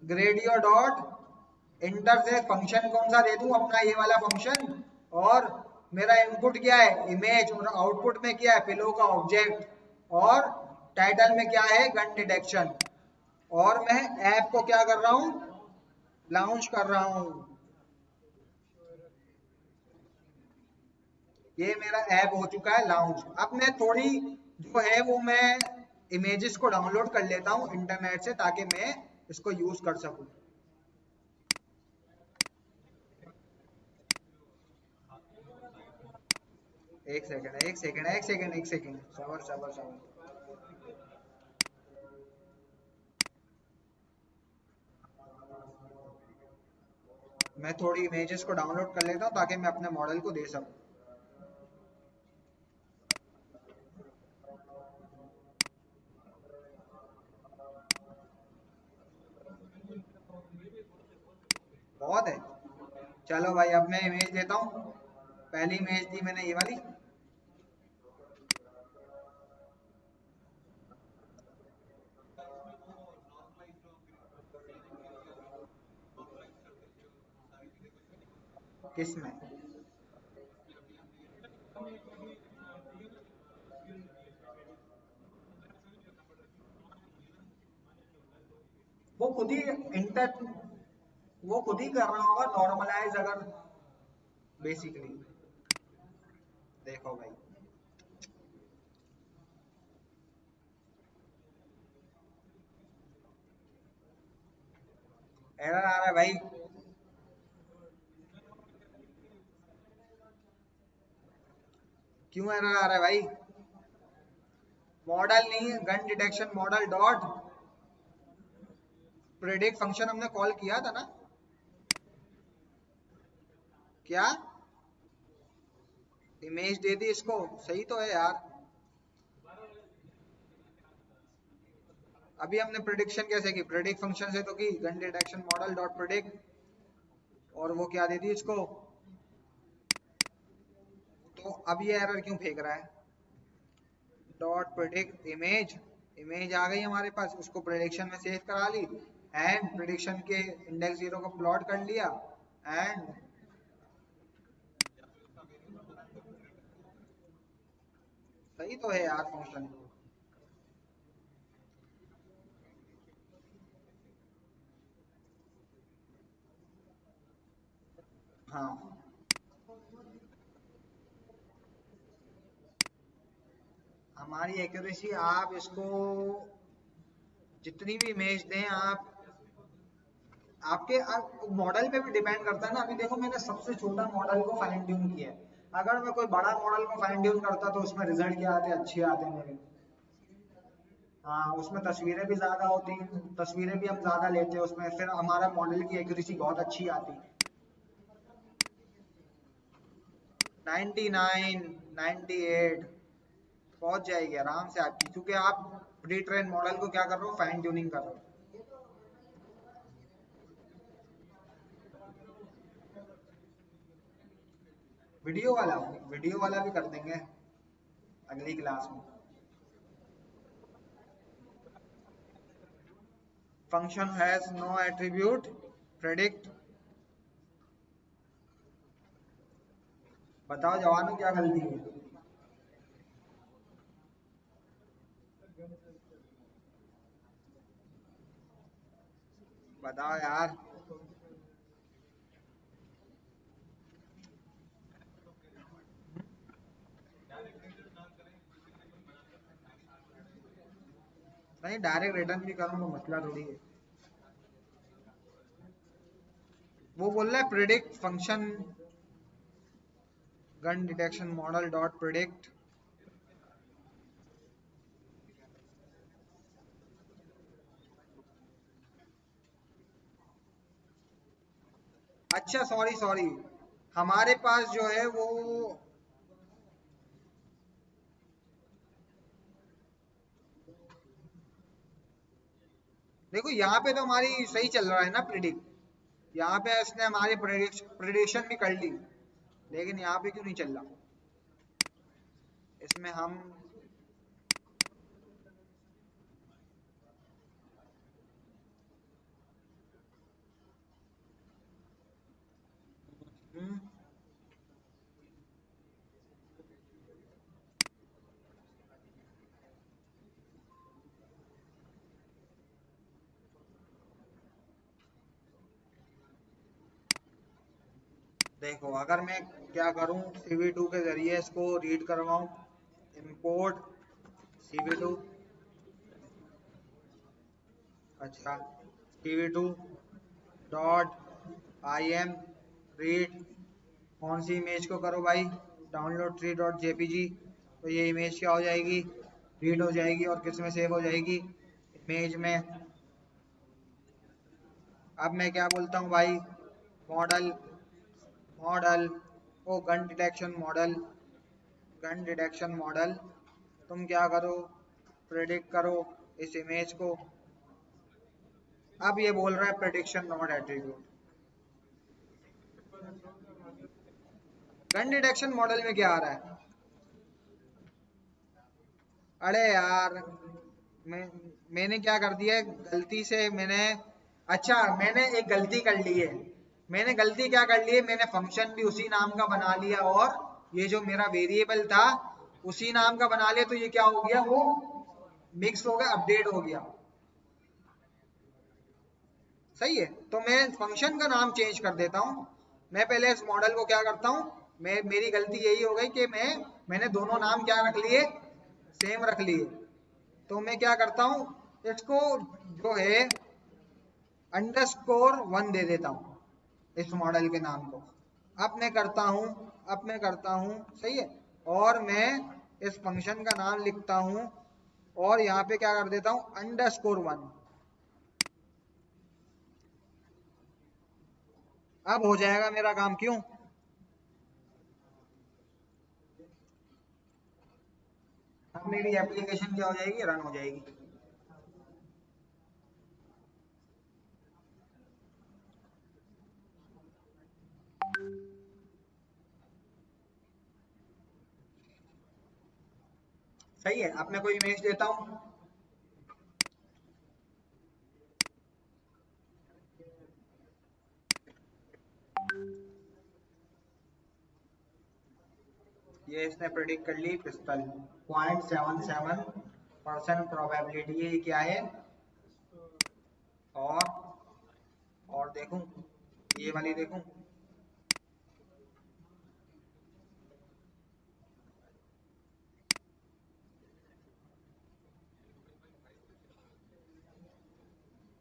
Speaker 1: ग्रेडियो डॉट इंटर से फंक्शन कौन सा दे दूं, अपना ये वाला फंक्शन, और मेरा इनपुट क्या है, इमेज, और आउटपुट में क्या है, पिलो का ऑब्जेक्ट, और टाइटल में क्या है, गन डिटेक्शन। और मैं ऐप को क्या कर रहा हूं, लॉन्च कर रहा हूं। ये मेरा ऐप हो चुका है लॉन्च। अब मैं थोड़ी जो है वो मैं इमेजेस को डाउनलोड कर लेता हूं इंटरनेट से, ताकि मैं इसको यूज कर सकूं। एक सेकंड, एक सेकंड, एक सेकंड, एक सेकंड, सबर सबर सबर। मैं थोड़ी इमेजेस को डाउनलोड कर लेता हूँ ताकि मैं अपने मॉडल को दे सकूं। बहुत है, चलो भाई अब मैं इमेज देता हूँ। पहली इमेज दी मैंने ये वाली, किसमें, वो खुद ही इंटर वो खुद ही कर रहा होगा नॉर्मलाइज, अगर बेसिकली देखो भाई, एरर आ रहा है भाई। क्यों एरर आ रहा है भाई, मॉडल नहीं है, gun detection model dot predict function हमने कॉल किया था ना, क्या इमेज दे दी इसको, सही तो है यार। अभी हमने प्रिडिक्शन कैसे की, प्रिडिक्ट फंक्शन से तो की, gun detection model dot predict, और वो क्या दे दी इसको। तो अब ये एरर क्यों फेंक रहा है, डॉट प्रिडिक्ट इमेज, इमेज आ गई हमारे पास, उसको प्रिडिक्शन में सेव करा ली, एंड प्रिडिक्शन के इंडेक्स 0 को प्लॉट कर लिया, एंड सही तो है यार फंक्शन। हाँ, हमारी एक्यूरेसी, आप इसको जितनी भी इमेज दें आप, आपके मॉडल पे भी डिपेंड करता है ना। अभी देखो मैंने सबसे छोटा मॉडल को फाइन ट्यून किया है, अगर मैं कोई बड़ा मॉडल को फाइन ट्यून करता तो उसमें रिजल्ट क्या आते, अच्छे आते मेरे। हाँ, उसमें तस्वीरें भी ज्यादा होती, तस्वीरें भी हम ज्यादा लेते हैं उसमें, फिर हमारा मॉडल की एक्यूरेसी बहुत अच्छी आती। 99, 98 पहुंच जाएगी आराम से आपकी, क्योंकि आप प्री ट्रेन मॉडल को क्या कर रहे हो, फाइन ट्यूनिंग कर रहे हो। वीडियो वाला, वीडियो वाला भी कर देंगे अगली क्लास में। Function has no attribute predict. बताओ जवानों क्या गलती है। बताओ यार। नहीं, डायरेक्ट रिटर्न भी करूँ तो मसला थोड़ी है। वो बोल रहा है predict function gun detection model dot predict. अच्छा सॉरी सॉरी, हमारे पास जो है वो, देखो यहाँ पे तो हमारी सही चल रहा है ना प्रिडिक्ट, यहाँ पे इसने हमारी प्रिडिक्शन भी कर ली, लेकिन यहाँ पे क्यों नहीं चल रहा। इसमें हम, हम्म, देखो अगर मैं क्या करूँ, CV2 के जरिए इसको रीड करवाऊँ, इंपोर्ट CV2। अच्छा, CV2 डॉट IM रीड, कौन सी इमेज को करो भाई, डाउनलोड ट्री डॉट JPG। तो ये इमेज क्या हो जाएगी, रीड हो जाएगी, और किस में सेव हो जाएगी, इमेज में। अब मैं क्या बोलता हूँ भाई, model, model, oh gun detection model, gun detection model, तुम क्या करो, प्रेडिक्ट करो इस इमेज को। अब ये बोल रहा है prediction not attribute. Gun detection model में क्या आ रहा है, अरे यार, मैं मैंने क्या कर दिया है, गलती से मैंने, अच्छा मैंने एक गलती कर ली है। मैंने गलती क्या कर ली है, मैंने फंक्शन भी उसी नाम का बना लिया, और ये जो मेरा वेरिएबल था उसी नाम का बना लिया, तो ये क्या हो गया, वो मिक्स हो गया, अपडेट हो गया। सही है, तो मैं फंक्शन का नाम चेंज कर देता हूँ। मैं पहले इस मॉडल को क्या करता हूँ, मैं, मेरी गलती यही हो गई कि मैंने दोनों नाम क्या रख लिए, सेम रख लिए। तो मैं क्या करता हूँ, इसको जो है _1 दे देता हूँ इस मॉडल के नाम को। अब मैं करता हूँ, अब मैं करता हूँ, सही है, और मैं इस फंक्शन का नाम लिखता हूँ, और यहाँ पे क्या कर देता हूँ, _1। अब हो जाएगा मेरा काम, क्यों। अब मेरी एप्लीकेशन क्या हो जाएगी, रन हो जाएगी। सही है, अब मैं कोई इमेज देता हूँ, ये इसने प्रेडिक्ट कर ली पिस्टल, 0.77% प्रोबेबिलिटी, ये क्या है। और और देखूं, ये वाली देखूं,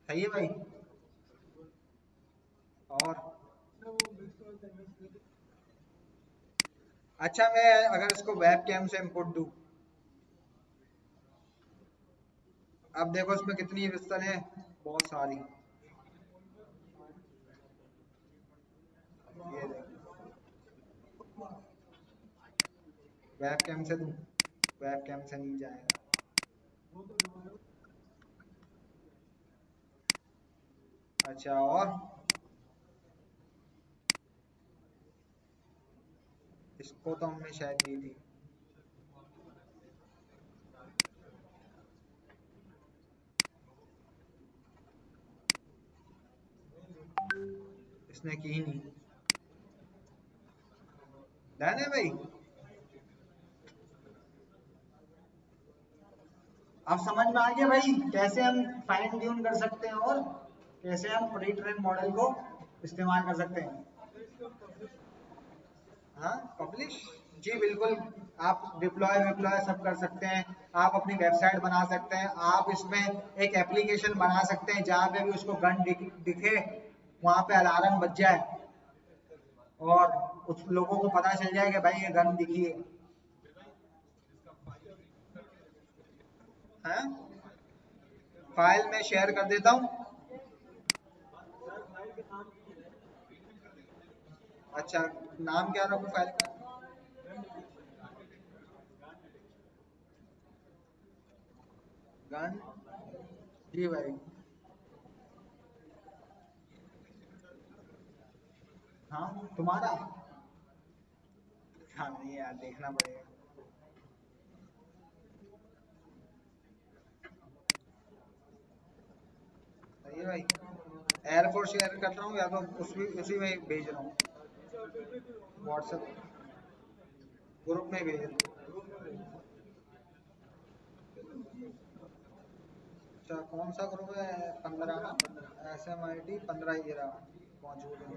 Speaker 1: सही है भाई। और अच्छा मैं अगर इसको वेब कैम से इनपुट दूं, अब देखो इसमें कितनी विस्तार है, बहुत सारी। ये देखो, वेब कैम से दूं, वेब कैम से नहीं जाएगा। अच्छा और इसको तो हमने शायद दी थी। इसने की ही नहीं। डन है भाई। अब समझ में आ गया भाई कैसे हम फाइन ट्यून कर सकते हैं और कैसे हम प्री ट्रेन मॉडल को इस्तेमाल कर सकते हैं। हाँ पब्लिश, जी बिल्कुल। आप डिप्लॉय विप्लॉय सब कर सकते हैं। आप अपनी वेबसाइट बना सकते हैं। आप इसमें एक एप्लीकेशन बना सकते हैं जहाँ पे भी उसको गन दिखे वहाँ पे अलार्म बज जाए और उस लोगों को पता चल जाए कि भाई ये गन दिखी है। फाइल में शेयर कर देता हूँ। अच्छा नाम क्या रखूँ फाइल का? गन, जी भाई। हाँ तुम्हारा, हाँ नहीं यार देखना पड़ेगा। सही है भाई। एयरफोर्स शेयर कर रहा हूँ या तो उसी में भेज रहा हूँ, व्हाट्सएप ग्रुप में भेज रहा हूँ। अच्छा कौन सा ग्रुप है? 15 ना, SMIT 15 ही रहा, मौजूद है।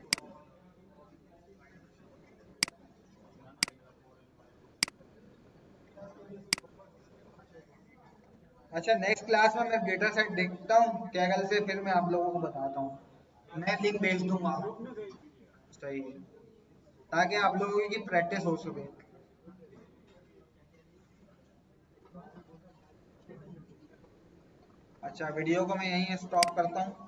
Speaker 1: अच्छा नेक्स्ट क्लास में मैं डेटा सेट देखता हूँ कैगल से, फिर मैं आप लोगों को बताता हूँ। मैं लिंक भेज दूंगा। सही है, ताकि आप लोगों की प्रैक्टिस हो सके। अच्छा वीडियो को मैं यहीं स्टॉप करता हूँ।